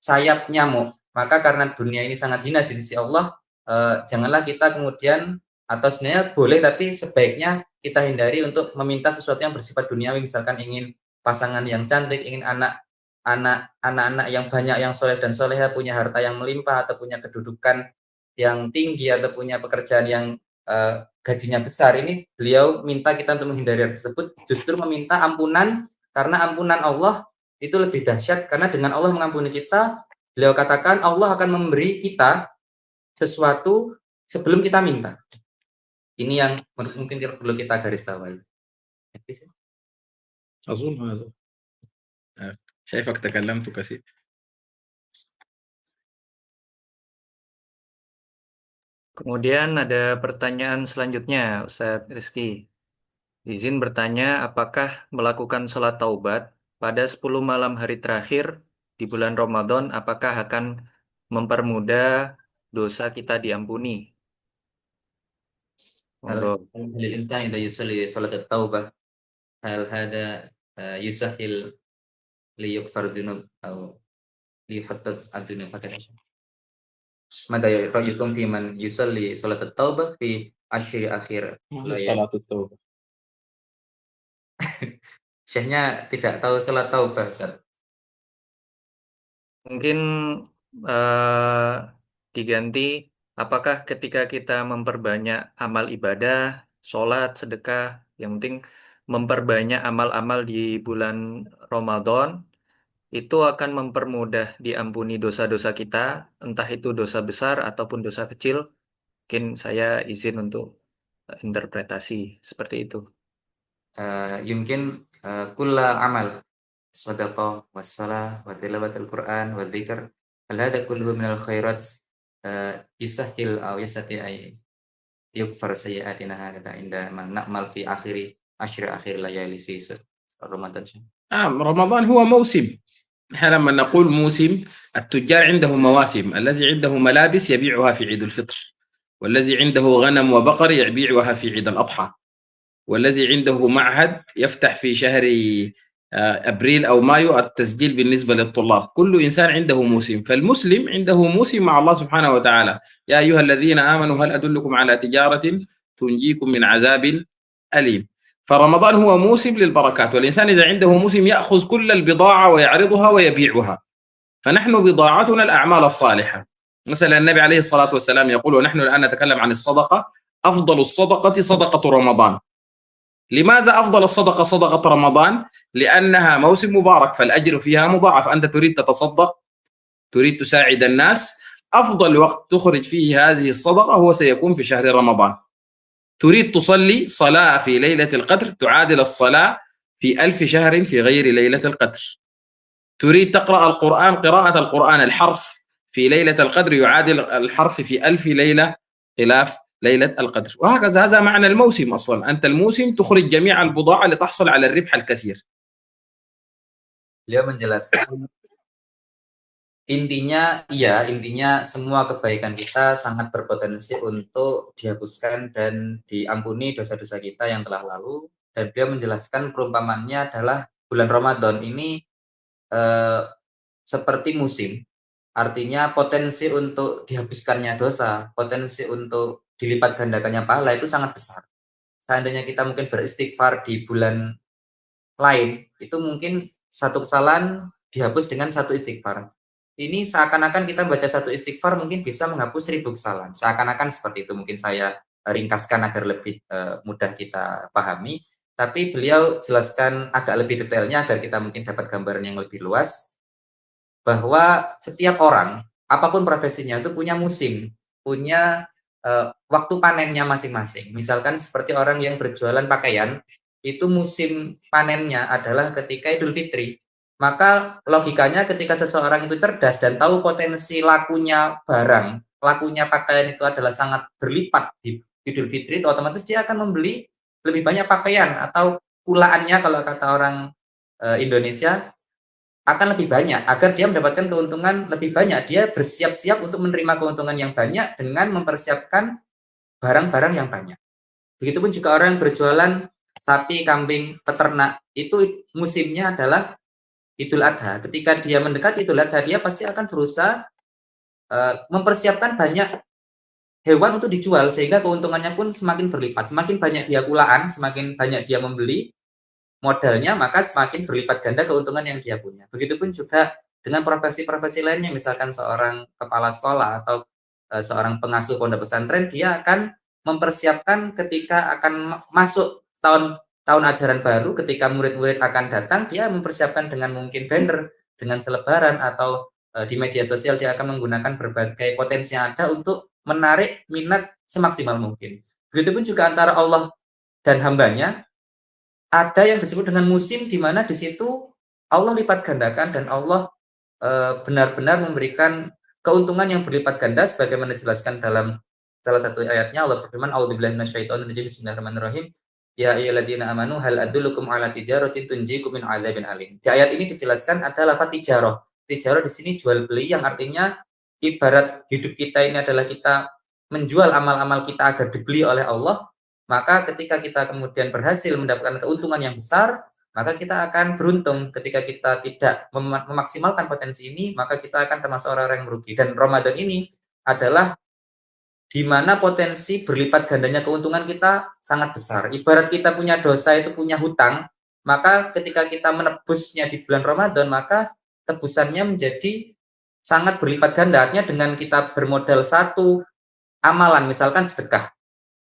sayap nyamuk. Maka karena dunia ini sangat hina di sisi Allah, janganlah kita kemudian, atau sebenarnya boleh tapi sebaiknya kita hindari untuk meminta sesuatu yang bersifat duniawi. Misalkan ingin pasangan yang cantik, ingin anak-anak yang banyak, yang soleh dan soleha, punya harta yang melimpah, atau punya kedudukan yang tinggi atau punya pekerjaan yang gajinya besar, ini beliau minta kita untuk menghindari hal tersebut, justru meminta ampunan, karena ampunan Allah itu lebih dahsyat, karena dengan Allah mengampuni kita, beliau katakan Allah akan memberi kita sesuatu sebelum kita minta. Ini yang mungkin perlu kita garis bawahi.
أظن هذا. شايفك تكلمت كثير.
Kemudian ada pertanyaan selanjutnya, Ustadz Rizky. Izin bertanya, apakah melakukan sholat taubat pada 10 malam hari terakhir di bulan Ramadan, apakah akan mempermudah dosa kita diampuni? Monggo.
Al-insan idza yusalli salat at-taubah hal hada yusahil li yughfar dzunub atau li yuhattat ad-dzunub ماذا رأيكم في من يصلي صلاة التوبة في عشر أخير
صلاة التوبة.
Syekhnya tidak tahu salat taubah, Ustaz.
Mungkin diganti, apakah ketika kita memperbanyak amal ibadah, sholat, sedekah, yang penting memperbanyak amal-amal di bulan Ramadan, itu akan mempermudah diampuni dosa-dosa kita, entah itu dosa besar ataupun dosa kecil. Mungkin saya izin untuk interpretasi seperti itu.
Yumkin kulla amal sadaqah wassalah wa tilawatul Quran wa dzikr hal hada kulluhu minal khairat yusahhil aw yastati ay yukfar sayyi'atina hada inda man na'mal fi akhiri ashri akhir layali fi Ramadan.
رمضان هو موسم. احنا لما نقول موسم، التجار عندهم مواسم، الذي عنده ملابس يبيعها في عيد الفطر، والذي عنده غنم وبقر يبيعها في عيد الأضحى، والذي عنده معهد يفتح في شهر أبريل أو مايو التسجيل بالنسبة للطلاب. كل إنسان عنده موسم، فالمسلم عنده موسم مع الله سبحانه وتعالى. يا أيها الذين آمنوا هل أدلكم على تجارة تنجيكم من عذاب أليم. فرمضان هو موسم للبركات، والإنسان إذا عنده موسم يأخذ كل البضاعة ويعرضها ويبيعها. فنحن بضاعتنا الأعمال الصالحة. مثلا النبي عليه الصلاة والسلام يقول، ونحن الآن نتكلم عن الصدقة، أفضل الصدقة صدقة رمضان. لماذا أفضل الصدقة صدقة رمضان؟ لأنها موسم مبارك فالأجر فيها مضاعف. أنت تريد تتصدق، تريد تساعد الناس، أفضل وقت تخرج فيه هذه الصدقة هو سيكون في شهر رمضان. تريد تصلي صلاة في ليلة القدر تعادل الصلاة في 1000 شهر في غير ليلة القدر. تريد تقرأ القرآن، قراءة القرآن الحرف في ليلة القدر يعادل الحرف في 1000 ليلة خلاف ليلة القدر. وهكذا، هذا معنى الموسم أصلا. أنت الموسم تخرج جميع البضاعة لتحصل على الربح الكثير.
Beliau menjelaskan intinya semua kebaikan kita sangat berpotensi untuk dihapuskan dan diampuni dosa-dosa kita yang telah lalu. Dan beliau menjelaskan perumpamannya adalah bulan Ramadan ini seperti musim, artinya potensi untuk dihapuskannya dosa, potensi untuk dilipat gandakannya pahala itu sangat besar. Seandainya kita mungkin beristighfar di bulan lain, itu mungkin satu kesalahan dihapus dengan satu istighfar. Ini seakan-akan kita baca satu istighfar mungkin bisa menghapus 1000 kesalahan. Seakan-akan seperti itu, mungkin saya ringkaskan agar lebih mudah kita pahami. Tapi beliau jelaskan agak lebih detailnya agar kita mungkin dapat gambaran yang lebih luas, bahwa setiap orang, apapun profesinya, itu punya musim, punya waktu panennya masing-masing. Misalkan seperti orang yang berjualan pakaian, itu musim panennya adalah ketika Idul Fitri. Maka logikanya ketika seseorang itu cerdas dan tahu potensi lakunya barang, lakunya pakaian itu adalah sangat berlipat di Idul Fitri, itu otomatis dia akan membeli lebih banyak pakaian, atau kulaannya kalau kata orang Indonesia akan lebih banyak, agar dia mendapatkan keuntungan lebih banyak. Dia bersiap-siap untuk menerima keuntungan yang banyak dengan mempersiapkan barang-barang yang banyak. Begitupun juga orang yang berjualan sapi, kambing, peternak, itu musimnya adalah Idul Adha. Ketika dia mendekati Idul Adha, dia pasti akan berusaha mempersiapkan banyak hewan untuk dijual, sehingga keuntungannya pun semakin berlipat. Semakin banyak dia kulaan, semakin banyak dia membeli modalnya, maka semakin berlipat ganda keuntungan yang dia punya. Begitupun juga dengan profesi-profesi lainnya, misalkan seorang kepala sekolah atau seorang pengasuh pondok pesantren, dia akan mempersiapkan ketika akan masuk tahun ajaran baru, ketika murid-murid akan datang, dia mempersiapkan dengan mungkin banner, dengan selebaran, atau di media sosial dia akan menggunakan berbagai potensi yang ada untuk menarik minat semaksimal mungkin. Begitupun juga antara Allah dan hambanya, ada yang disebut dengan musim, di mana di situ Allah lipat gandakan dan Allah benar-benar memberikan keuntungan yang berlipat ganda, sebagaimana dijelaskan dalam salah satu ayatnya. Allah berfirman, a'udzubillahi minasyaitonirrajim, bismillahirrahmanirrahim, ya ayyuhalladzina amanu hal adullukum ala tijaratin tunjikum min adzabin alim. Di ayat ini dijelaskan ada lafaz tijarah. Tijarah di sini jual beli, yang artinya ibarat hidup kita ini adalah kita menjual amal-amal kita agar dibeli oleh Allah. Maka ketika kita kemudian berhasil mendapatkan keuntungan yang besar, maka kita akan beruntung. Ketika kita tidak memaksimalkan potensi ini, maka kita akan termasuk orang-orang yang merugi. Dan Ramadan ini adalah di mana potensi berlipat gandanya keuntungan kita sangat besar. Ibarat kita punya dosa, itu punya hutang, maka ketika kita menebusnya di bulan Ramadan, maka tebusannya menjadi sangat berlipat ganda. Artinya dengan kita bermodal satu amalan, misalkan sedekah.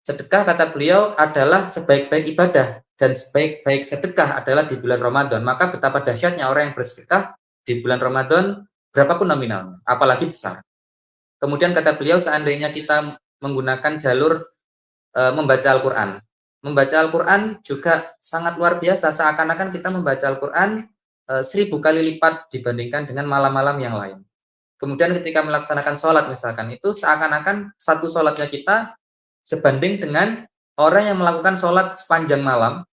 Sedekah, kata beliau, adalah sebaik-baik ibadah, dan sebaik-baik sedekah adalah di bulan Ramadan. Maka betapa dahsyatnya orang yang bersedekah di bulan Ramadan, berapapun nominalnya, apalagi besar. Kemudian kata beliau, seandainya kita menggunakan jalur membaca Al-Quran. Membaca Al-Quran juga sangat luar biasa, seakan-akan kita membaca Al-Quran 1000 kali lipat dibandingkan dengan malam-malam yang lain. Kemudian ketika melaksanakan sholat misalkan, itu seakan-akan satu sholatnya kita sebanding dengan orang yang melakukan sholat sepanjang malam,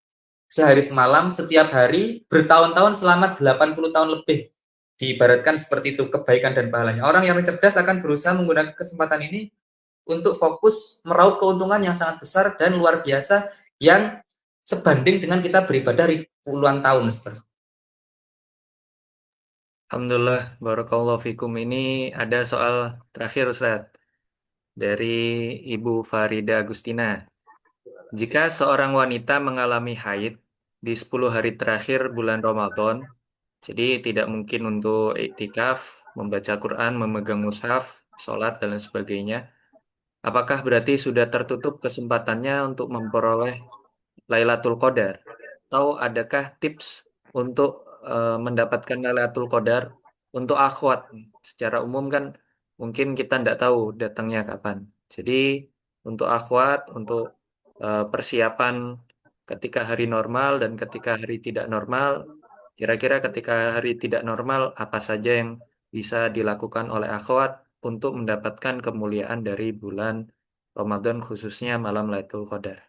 sehari semalam, setiap hari, bertahun-tahun, selama 80 tahun lebih. Diibaratkan seperti itu kebaikan dan pahalanya. Orang yang cerdas akan berusaha menggunakan kesempatan ini untuk fokus meraup keuntungan yang sangat besar dan luar biasa, yang sebanding dengan kita beribadah puluhan tahun seperti.
Alhamdulillah, barakallahu fikum. Ini ada soal terakhir Ustaz, dari Ibu Farida Agustina. Jika seorang wanita mengalami haid di 10 hari terakhir bulan Ramadan, jadi tidak mungkin untuk iktikaf, membaca Quran, memegang mushaf, sholat, dan lain sebagainya, apakah berarti sudah tertutup kesempatannya untuk memperoleh Lailatul Qadar? Atau adakah tips untuk mendapatkan Lailatul Qadar untuk akhwat? Secara umum kan mungkin kita tidak tahu datangnya kapan. Jadi untuk akhwat, untuk persiapan ketika hari normal dan ketika hari tidak normal, kira-kira ketika hari tidak normal apa saja yang bisa dilakukan oleh akhwat untuk mendapatkan kemuliaan dari bulan Ramadan, khususnya malam Lailatul Qadar.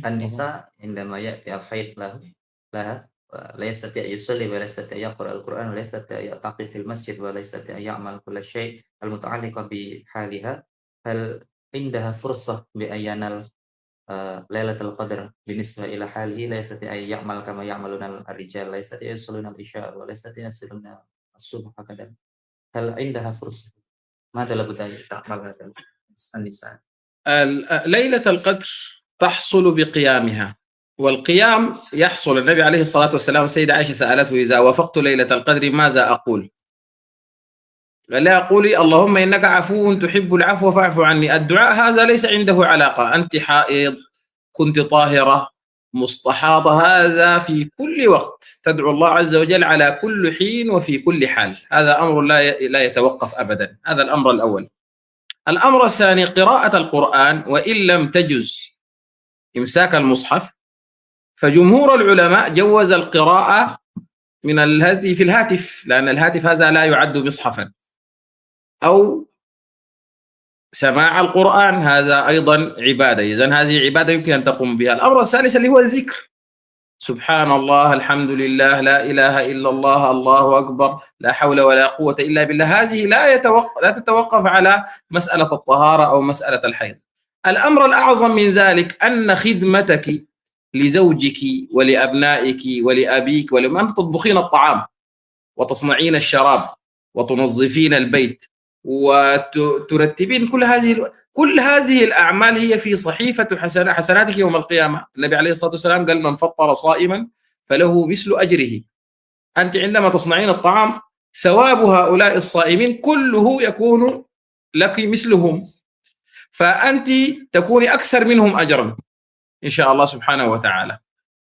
An-Nisa indama ya'ti al-haid laha la yastati' yusalli wa la yastati' yaqra al-Qur'an wa la yastati' ya'taqi fil masjid wa la yastati' ya'mal kull syai' al-muta'alliqa bi haliha hal indaha fursah bi ayyanal Lailatul Qadar binisbah ila halihi la yastati' ya'mal kama ya'maluna ar-rijal la yastati' yusalluna al-isya wa la yastati' yusalluna as-subh hakadan hal indaha fursah madza la budaya ta'mal hadha An-Nisa.
ليلة القدر تحصل بقيامها، والقيام يحصل. النبي عليه الصلاة والسلام السيدة عائشة سألته إذا وافقت ليلة القدر ماذا أقول؟ قال لها قولي اللهم إنك عفو تحب العفو فاعف عني. الدعاء هذا ليس عنده علاقة أنت حائض، كنت طاهرة، مستحاضة، هذا في كل وقت تدعو الله عز وجل على كل حين وفي كل حال. هذا أمر لا يتوقف أبدا. هذا الأمر الأول. الأمر الثاني قراءة القرآن، وإن لم تجز إمساك المصحف فجمهور العلماء جوز القراءة من الهاتف في الهاتف، لأن الهاتف هذا لا يعد مصحفا، أو سماع القرآن هذا أيضا عبادة. إذن هذه عبادة يمكن أن تقوم بها. الأمر الثالث اللي هو الذكر، سبحان الله، الحمد لله، لا إله إلا الله، الله أكبر، لا حول ولا قوة إلا بالله. هذه لا تتوقف على مسألة الطهارة أو مسألة الحيض. الأمر الأعظم من ذلك أن خدمتك لزوجك ولأبنائك ولأبيك ولمن تطبخين الطعام وتصنعين الشراب وتنظفين البيت وترتبين كل هذه الأعمال هي في صحيفة حسناتك يوم القيامة. النبي عليه الصلاة والسلام قال من فطر صائما فله مثل أجره. أنت عندما تصنعين الطعام ثواب هؤلاء الصائمين كله يكون لك مثلهم، فأنت تكوني أكثر منهم أجرا إن شاء الله سبحانه وتعالى.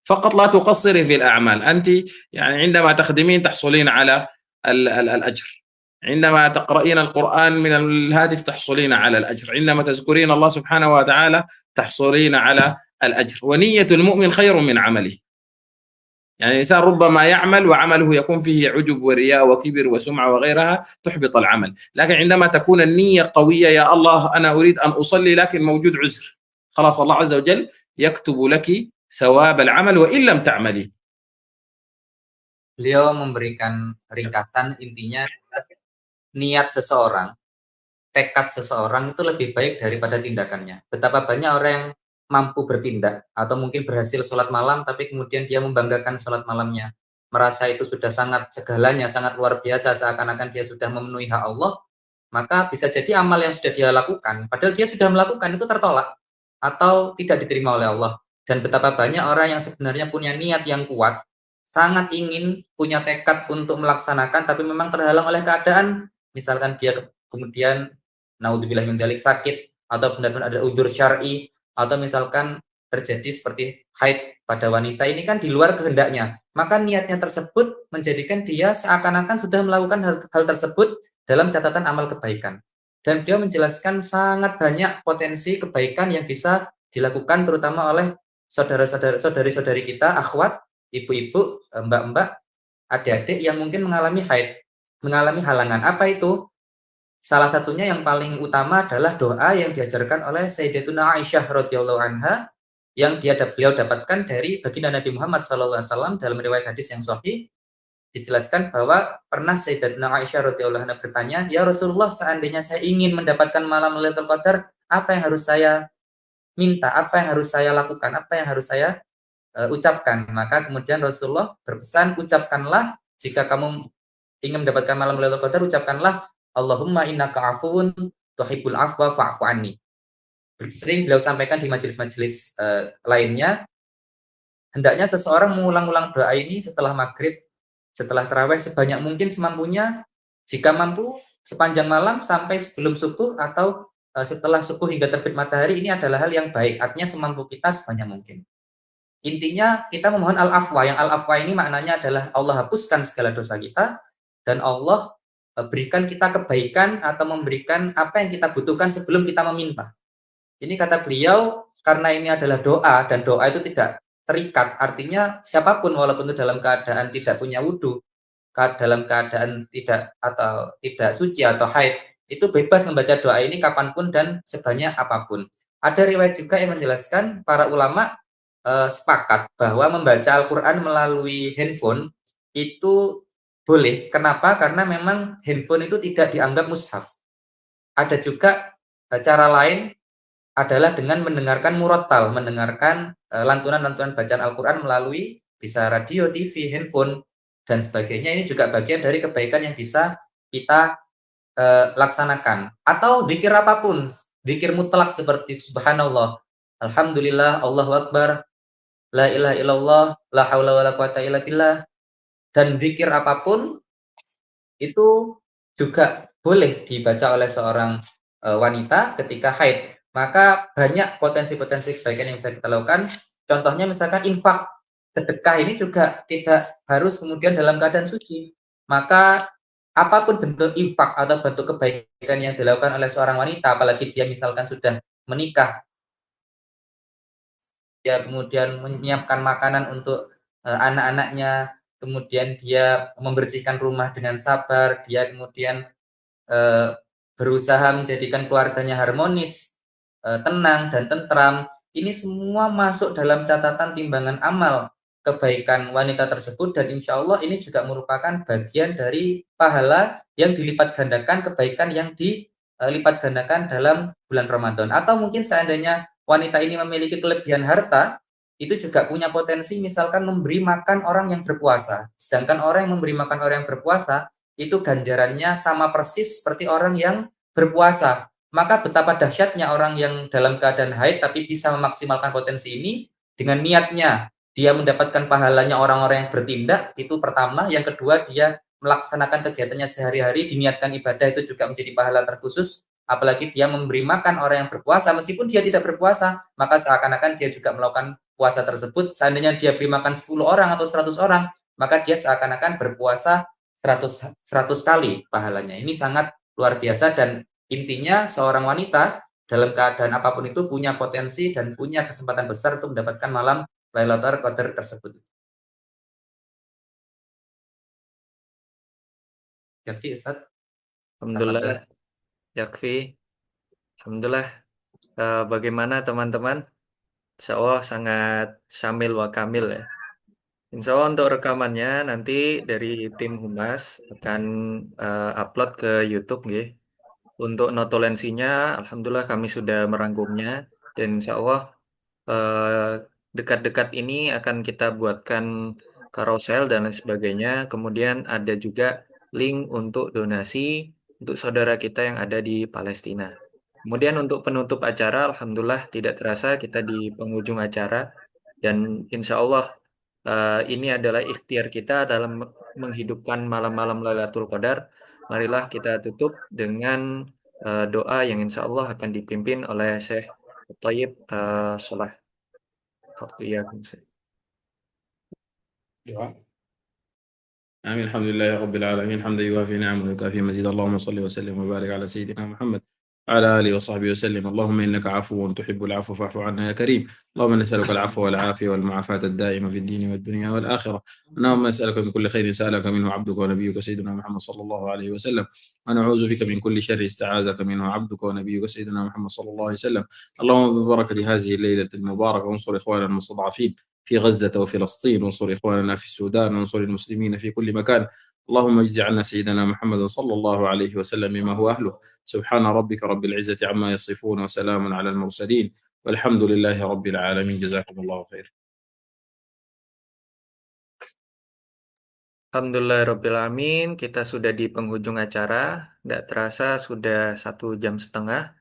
فقط لا تقصري في الأعمال. أنت يعني عندما تخدمين تحصلين على الأجر، عندما تقرأين القرآن من الهاتف تحصلين على الأجر، عندما تذكرين الله سبحانه وتعالى تحصلين على الأجر. ونية المؤمن خير من عمله. يعني الإنسان ربما يعمل وعمله يكون فيه عجب ورياء وكبر وسمعة وغيرها تحبط العمل، لكن عندما تكون النية قوية، يا الله أنا أريد أن أصلي لكن موجود عذر، خلاص الله عز وجل يكتب لك ثواب العمل وإن لم تعملي.
Beliau memberikan ringkasan, intinya niat seseorang, tekad seseorang itu lebih baik daripada tindakannya. Betapa banyak orang yang mampu bertindak atau mungkin berhasil sholat malam tapi kemudian dia membanggakan sholat malamnya, merasa itu sudah sangat segalanya, sangat luar biasa, seakan-akan dia sudah memenuhi hak Allah, maka bisa jadi amal yang sudah dia lakukan, padahal dia sudah melakukan, itu tertolak atau tidak diterima oleh Allah. Dan betapa banyak orang yang sebenarnya punya niat yang kuat, sangat ingin, punya tekad untuk melaksanakan, tapi memang terhalang oleh keadaan, misalkan dia kemudian naudzubillah min dzalik sakit, atau benar-benar ada udzur syar'i, atau misalkan terjadi seperti haid pada wanita, ini kan di luar kehendaknya, maka niatnya tersebut menjadikan dia seakan-akan sudah melakukan hal tersebut dalam catatan amal kebaikan. Dan beliau menjelaskan sangat banyak potensi kebaikan yang bisa dilakukan terutama oleh saudari-saudari kita, akhwat, ibu-ibu, mbak-mbak, adik-adik yang mungkin mengalami haid, mengalami halangan. Apa itu? Salah satunya yang paling utama adalah doa yang diajarkan oleh Sayyidatuna Aisyah radhiyallahu anha yang beliau dapatkan dari baginda Nabi Muhammad SAW dalam riwayat hadis yang sahih. Dijelaskan bahwa pernah Sayyidatuna Aisyah radhiyallahu anha bertanya, "Ya Rasulullah, seandainya saya ingin mendapatkan malam Lailatul Qadar, apa yang harus saya minta? Apa yang harus saya lakukan? Apa yang harus saya ucapkan?" Maka kemudian Rasulullah berpesan, ucapkanlah, jika kamu ingin mendapatkan malam Lailatul Qadar, ucapkanlah Allahumma innaka afuwun tuhibbul afwa fa'fu anni. Sering beliau sampaikan di majelis-majelis lainnya, hendaknya seseorang mengulang-ulang doa ini setelah maghrib, setelah tarawih, sebanyak mungkin semampunya, jika mampu sepanjang malam sampai sebelum subuh atau setelah subuh hingga terbit matahari. Ini adalah hal yang baik, artinya semampu kita sebanyak mungkin. Intinya kita memohon al-afwa, yang al-afwa ini maknanya adalah Allah hapuskan segala dosa kita dan Allah berikan kita kebaikan atau memberikan apa yang kita butuhkan sebelum kita meminta. Ini kata beliau, karena ini adalah doa dan doa itu tidak terikat, artinya siapapun walaupun itu dalam keadaan tidak punya wudu, dalam keadaan tidak suci atau haid, itu bebas membaca doa ini kapanpun dan sebanyak apapun. Ada riwayat juga yang menjelaskan para ulama sepakat bahwa membaca Al-Quran melalui handphone itu boleh. Kenapa? Karena memang handphone itu tidak dianggap mushaf. Ada juga cara lain adalah dengan mendengarkan murattal, mendengarkan lantunan-lantunan bacaan Al-Quran melalui bisa radio, TV, handphone, dan sebagainya. Ini juga bagian dari kebaikan yang bisa kita laksanakan. Atau zikir apapun, zikir mutlak seperti subhanallah, alhamdulillah, Allahu Akbar, la ilaha illallah, la haula wala quwata illa billah, dan zikir apapun itu juga boleh dibaca oleh seorang wanita ketika haid. Maka banyak potensi-potensi kebaikan yang bisa kita lakukan. Contohnya misalkan infak, sedekah ini juga tidak harus kemudian dalam keadaan suci. Maka apapun bentuk infak atau bentuk kebaikan yang dilakukan oleh seorang wanita, apalagi dia misalkan sudah menikah, dia kemudian menyiapkan makanan untuk anak-anaknya, kemudian dia membersihkan rumah dengan sabar, dia kemudian berusaha menjadikan keluarganya harmonis, tenang dan tentram. Ini semua masuk dalam catatan timbangan amal kebaikan wanita tersebut, dan insya Allah ini juga merupakan bagian dari pahala yang dilipat gandakan, kebaikan yang dilipat gandakan dalam bulan Ramadan. Atau mungkin seandainya wanita ini memiliki kelebihan harta, itu juga punya potensi misalkan memberi makan orang yang berpuasa. Sedangkan orang yang memberi makan orang yang berpuasa, itu ganjarannya sama persis seperti orang yang berpuasa. Maka betapa dahsyatnya orang yang dalam keadaan haid tapi bisa memaksimalkan potensi ini dengan niatnya. Dia mendapatkan pahalanya orang-orang yang bertindak, itu pertama. Yang kedua, dia melaksanakan kegiatannya sehari-hari, diniatkan ibadah, itu juga menjadi pahala terkhusus. apalagi dia memberi makan orang yang berpuasa, meskipun dia tidak berpuasa, maka seakan-akan dia juga melakukan puasa tersebut. Seandainya dia beri makan 10 orang atau 100 orang, maka dia seakan-akan berpuasa 100 kali pahalanya. Ini sangat luar biasa, dan intinya seorang wanita dalam keadaan apapun itu punya potensi dan punya kesempatan besar untuk mendapatkan malam Lailatul Qadar tersebut. Yakfi Ustaz.
Alhamdulillah, yakfi. Alhamdulillah. Bagaimana teman-teman? Insya Allah sangat syamil wa kamil ya. Insya Allah untuk rekamannya nanti dari tim Humas akan upload ke YouTube nggih. Untuk notulensinya, Alhamdulillah kami sudah merangkumnya dan Insya Allah eh, dekat-dekat ini akan kita buatkan carousel dan lain sebagainya. Kemudian ada juga link untuk donasi untuk saudara kita yang ada di Palestina. Kemudian untuk penutup acara, Alhamdulillah tidak terasa kita di penghujung acara dan Insya Allah ini adalah ikhtiar kita dalam menghidupkan malam-malam Lailatul Qadar. Marilah kita tutup dengan doa yang insya Allah akan dipimpin oleh Syekh Thayyib Salah. Waktu
آمين. الحمد لله رب العالمين حمدا يوافي نعمه ويكافي مزيد. اللهم صل وسلم وبارك على سيدنا محمد وعلى آله وصحبه وسلم. اللهم إنك عفو تحب العفو فاعف عنا يا كريم. اللهم نسألك العفو والعافية والمعافاة الدائمة في الدين والدنيا والآخرة. اللهم نسألك من كل خير سألك منه عبدك ونبيك سيدنا محمد صلى الله عليه وسلم، ونعوذ بك من كل شر استعاذك منه عبدك ونبيك سيدنا محمد صلى الله عليه وسلم. اللهم ببركة هذه الليلة المباركة انصر إخواننا المستضعفين في غزة وفلسطين، وانصر إخواننا في السودان، وانصر المسلمين في كل مكان. اللهم اجز عنا سيدنا محمد صلى الله عليه وسلم مما هو أهله. سبحان ربك رب العزة عما يصفون وسلام على المرسلين والحمد لله رب العالمين. جزاكم الله خير.
Alhamdulillahirrabbilalamin, kita sudah di penghujung acara. Tidak terasa sudah 1 jam setengah.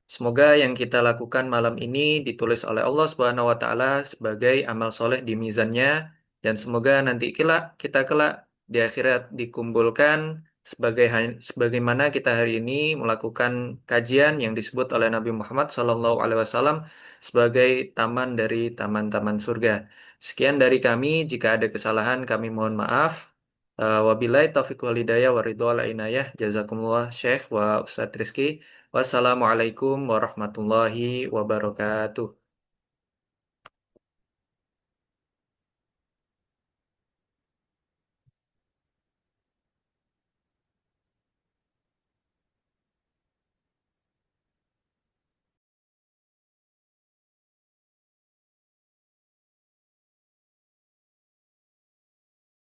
Semoga yang kita lakukan malam ini ditulis oleh Allah Subhanahu wa taala sebagai amal soleh di mizannya dan semoga nanti kita kelak di akhirat dikumpulkan sebagaimana kita hari ini melakukan kajian yang disebut oleh Nabi Muhammad SAW sebagai taman dari taman-taman surga. Sekian dari kami, jika ada kesalahan kami mohon maaf. Wabillahi taufiq wal hidayah wa ridho wal inayah. Jazakumullah Syekh wa Ustadz Rizky. Wassalamualaikum warahmatullahi wabarakatuh.